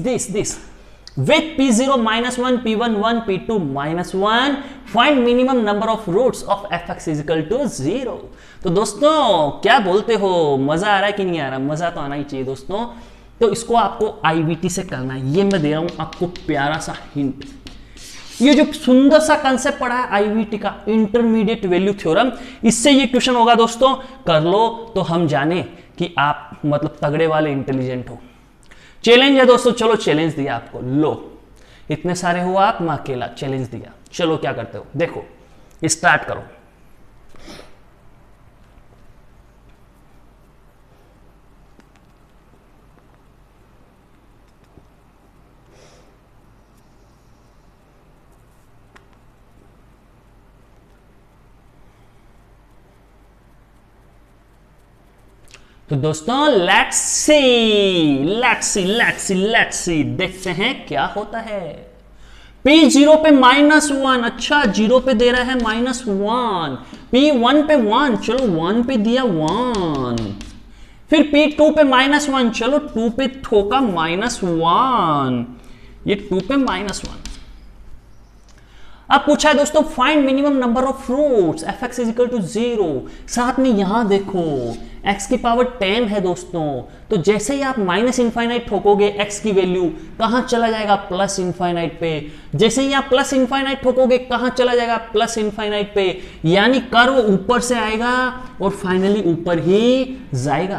with P0 -1, P1 1, P2 -1, find minimum number of roots of fx is equal to 0। तो दोस्तों क्या बोलते हो, मजा आ रहा है कि नहीं आ रहा? मजा तो आना ही चाहिए दोस्तों। तो इसको आपको आईवीटी से करना है, ये मैं दे रहा हूं आपको प्यारा सा हिंट। ये जो सुंदर सा कंसेप्ट पढ़ा है आईवीटी का, इंटरमीडिएट वैल्यू थ्योरम, इससे ये क्वेश्चन होगा दोस्तों, कर लो तो हम जाने कि आप मतलब तगड़े वाले इंटेलिजेंट हो। चैलेंज है दोस्तों, चलो चैलेंज दिया आपको, लो इतने सारे हो आप, मैं अकेला चैलेंज दिया, चलो क्या करते हो, देखो स्टार्ट करो। तो दोस्तों लेट्स सी देखते हैं क्या होता है। P0 पे -1, अच्छा 0 पे दे रहा है -1, P1 पे 1, चलो 1 पे दिया 1, फिर P2 पे -1, चलो 2 पे ठोका -1, ये 2 पे -1। अब पूछा है दोस्तों find minimum number of roots fx is equal to 0। साथ में यहां देखो x की पावर 10 है दोस्तों, तो जैसे ही आप -इनफाइनाइट ठोकोगे x की वैल्यू कहां चला जाएगा, +इनफाइनाइट पे। जैसे ही आप +इनफाइनाइट ठोकोगे कहां चला जाएगा, +इनफाइनाइट पे। यानी कर्व ऊपर से आएगा और फाइनली ऊपर ही जाएगा।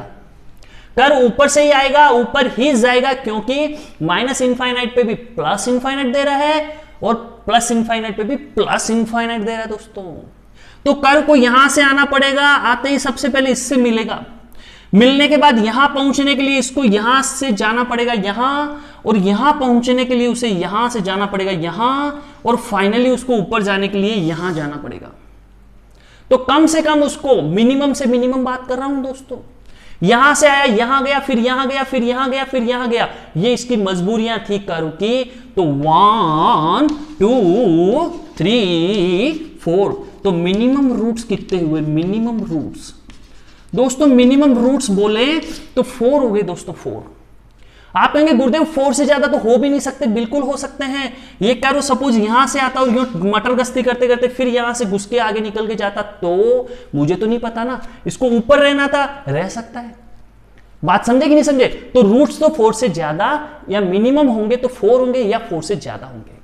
कर्व ऊपर से ही आएगा, ऊपर ही जाएगा, क्योंकि -इनफाइनाइट पे भी +इनफाइनाइट दे रहा है और +इनफाइनाइट पे भी +इनफाइनाइट दे रहा है दोस्तों। तो कर्व को यहां से आना पड़ेगा, आते ही सबसे पहले इससे मिलेगा, मिलने के बाद यहां पहुंचने के लिए इसको यहां से जाना पड़ेगा यहां, और यहां पहुंचने के लिए उसे यहां से जाना पड़ेगा यहां, और फाइनली उसको ऊपर जाने के लिए यहां जाना पड़ेगा। तो कम से कम उसको मिनिमम से मिनिमम बात कर रहा हूं दोस्तों। यहां से आया, यहां गया, फिर यहां गया, फिर यहां गया, फिर यहां गया, ये इसकी मजबूरियां थी कर्व की। तो 1 2 3 4, तो मिनिमम रूट्स कितने हुए, मिनिमम रूट्स दोस्तों, मिनिमम रूट्स बोले तो 4 हो गए दोस्तों, 4। आप कहेंगे गुरुदेव 4 से ज्यादा तो हो भी नहीं सकते, बिल्कुल हो सकते हैं। ये कर्व सपोज यहां से आता और मटर गश्ती करते करते फिर यहां से घुस के आगे निकल के जाता, तो मुझे तो नहीं पता ना, इसको ऊपर रहना था, रह सकता है। बात समझे कि नहीं समझे? तो रूट्स तो 4 से ज्यादा या मिनिमम होंगे तो 4 होंगे या 4 से ज्यादा होंगे।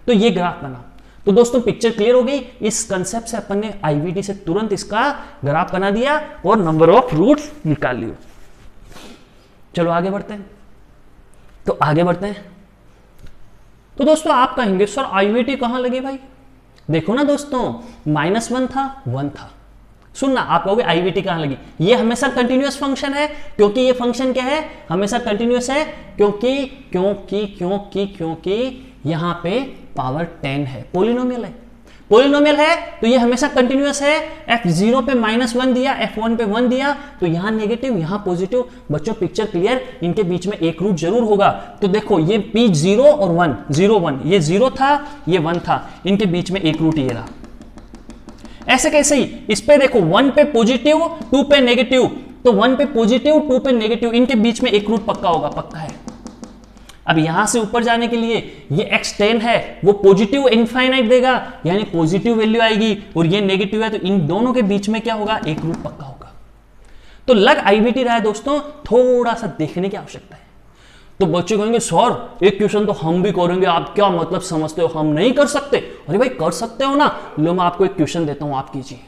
तो ये ग्राफ बना। तो दोस्तों पिक्चर क्लियर हो गई। इस कंसेप्ट से अपन ने आईवीटी से तुरंत इसका ग्राफ बना दिया और नंबर ऑफ रूट्स निकाल लिए। चलो आगे बढ़ते हैं। तो आगे बढ़ते हैं। तो दोस्तों आप कहेंगे सर आईवीटी कहां लगी भाई? देखो ना दोस्तों, -1 था, 1 था। सुनना, आप कहोगे आईवीटी कहां लगी? ये हमेशा कंटिन्यूअस फंक्शन है, क्योंकि ये फंक्शन क्या है, हमेशा कंटिन्यूअस है, क्योंकि यहां पे पावर 10 है, पोलिनोमियल है। पॉलिनोमियल है तो ये हमेशा कंटिन्यूअस है। f0 पे -1 दिया, f1 पे 1 दिया, तो यहां नेगेटिव यहां पॉजिटिव। बच्चों पिक्चर क्लियर, इनके बीच में एक रूट जरूर होगा। तो देखो ये p 0 और 1, 0 1, ये 0 था ये 1 था, इनके बीच में एक रूट ये रहा। ऐसे कैसे ही इस पे देखो 1 पे पॉजिटिव 2 पे नेगेटिव, तो 1 पे पॉजिटिव 2 पे नेगेटिव, इनके बीच में एक रूट पक्का होगा, पक्का है। अब यहां से ऊपर जाने के लिए ये x10 है, वो पॉजिटिव इनफाइनाइट देगा, यानी पॉजिटिव वैल्यू आएगी, और ये नेगेटिव है, तो इन दोनों के बीच में क्या होगा, एक रूट पक्का होगा। तो लग आईवीटी रहा है दोस्तों, थोड़ा सा देखने की आवश्यकता है। तो बच्चे कहेंगे सर एक क्वेश्चन तो हम भी करेंगे, आप क्या मतलब समझते हो, हम नहीं कर सकते? अरे भाई कर सकते हो ना, लो मैं आपको एक क्वेश्चन देता हूं, आप कीजिए।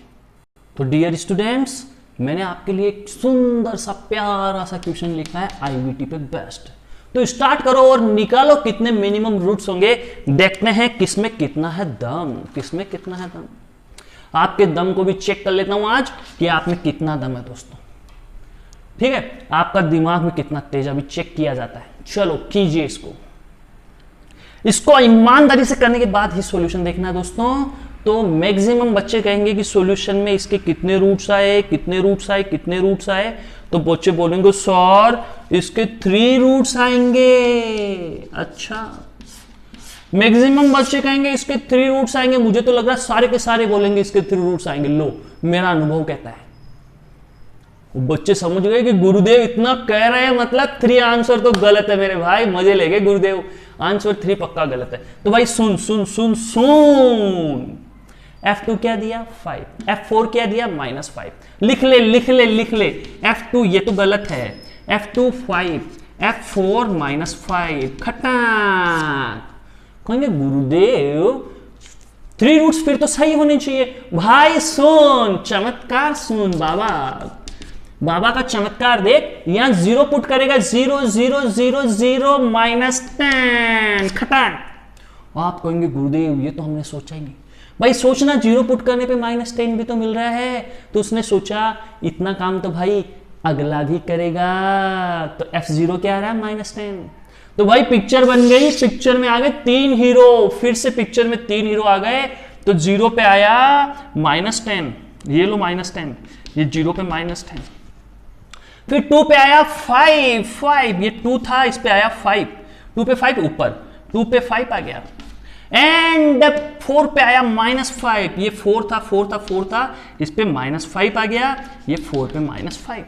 तो डियर स्टूडेंट्स, मैंने आपके लिए एक सुंदर सा प्यारा सा क्वेश्चन लिखा है आईवीटी पे बेस्ट। तो स्टार्ट करो और निकालो कितने मिनिमम रूट्स होंगे, देखते हैं किसमें कितना है दम, किसमें कितना है दम। आपके दम को भी चेक कर लेता हूं आज कि आप में कितना दम है दोस्तों, ठीक है, आपका दिमाग में कितना तेज अभी चेक किया जाता है। चलो कीजिए इसको ईमानदारी से करने के बाद ही सॉल्यूशन देखना है दोस्तों। तो मैक्सिमम बच्चे कहेंगे कि सॉल्यूशन में इसके कितने रूट्स आए, कितने रूट्स आए, कितने रूट्स आए, तो बच्चे बोलेंगे सर इसके 3 रूट्स आएंगे। अच्छा, मैक्सिमम बच्चे कहेंगे इसके 3 रूट्स आएंगे, मुझे तो लग रहा है सारे के सारे बोलेंगे इसके 3 रूट्स आएंगे। लो मेरा अनुभव कहता है, बच्चे समझ गए कि गुरुदेव इतना कह रहे हैं मतलब 3 आंसर तो गलत है मेरे भाई, मजे ले गए गुरुदेव, आंसर 3 पक्का गलत है। तो भाई सुन सुन सुन सुन, F2 क्या दिया 5, F4 क्या दिया -5, लिख ले लिख ले लिख ले। F2 ये तो गलत है, F2 5, F4 -5, खटाक। कहेंगे गुरुदेव 3 रूट्स फिर तो सही होने चाहिए। भाई सुन, चमत्कार सुन, बाबा का चमत्कार देख, यहां 0 पुट करेगा, 0 0 0 0 -10, खटाक। आप कहेंगे गुरुदेव ये तो हमने सोचा ही नहीं। भाई सोचना, 0 पुट करने पे -10 भी तो मिल रहा है, तो उसने सोचा इतना काम तो भाई अगला भी करेगा, तो F0 क्या आ रहा है -10। तो भाई पिक्चर बन गई, पिक्चर में आ गए 3 हीरो, फिर से पिक्चर में 3 हीरो आ गए। तो 0 पे आया -10, ये लो -10, ये 0 पे -10, फिर 2 पे आया 5, ये 2 था, इस पे आया 5, 2 पे 5 ऊपर, 2 पे 5 आ गया, एंड 4 पे आया -5, ये 4 था, इस पे -5 आ गया, ये 4 पे -5।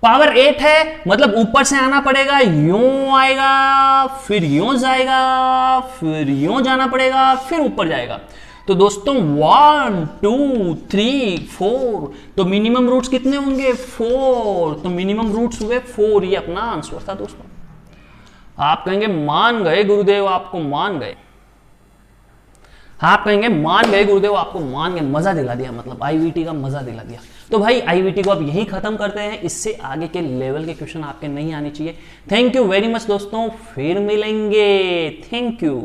पावर 8 है, मतलब ऊपर से आना पड़ेगा, यूं आएगा, फिर यूं जाएगा, फिर यूं जाना पड़ेगा, फिर ऊपर जाएगा। तो दोस्तों 1 2 3 4, तो मिनिमम रूट्स कितने होंगे 4, तो मिनिमम रूट्स हुए 4, ये अपना आंसर था दोस्तों। आप कहेंगे मान गए गुरुदेव, आपको मान गए, आप कहेंगे मान गए गुरुदेव, आपको मान गए, मजा दिला दिया, मतलब आईवीटी का मजा दिला दिया। तो भाई आईवीटी को अब यही खत्म करते हैं, इससे आगे के लेवल के क्वेश्चन आपके नहीं आने चाहिए। थैंक यू वेरी मच दोस्तों, फिर मिलेंगे, थैंक यू।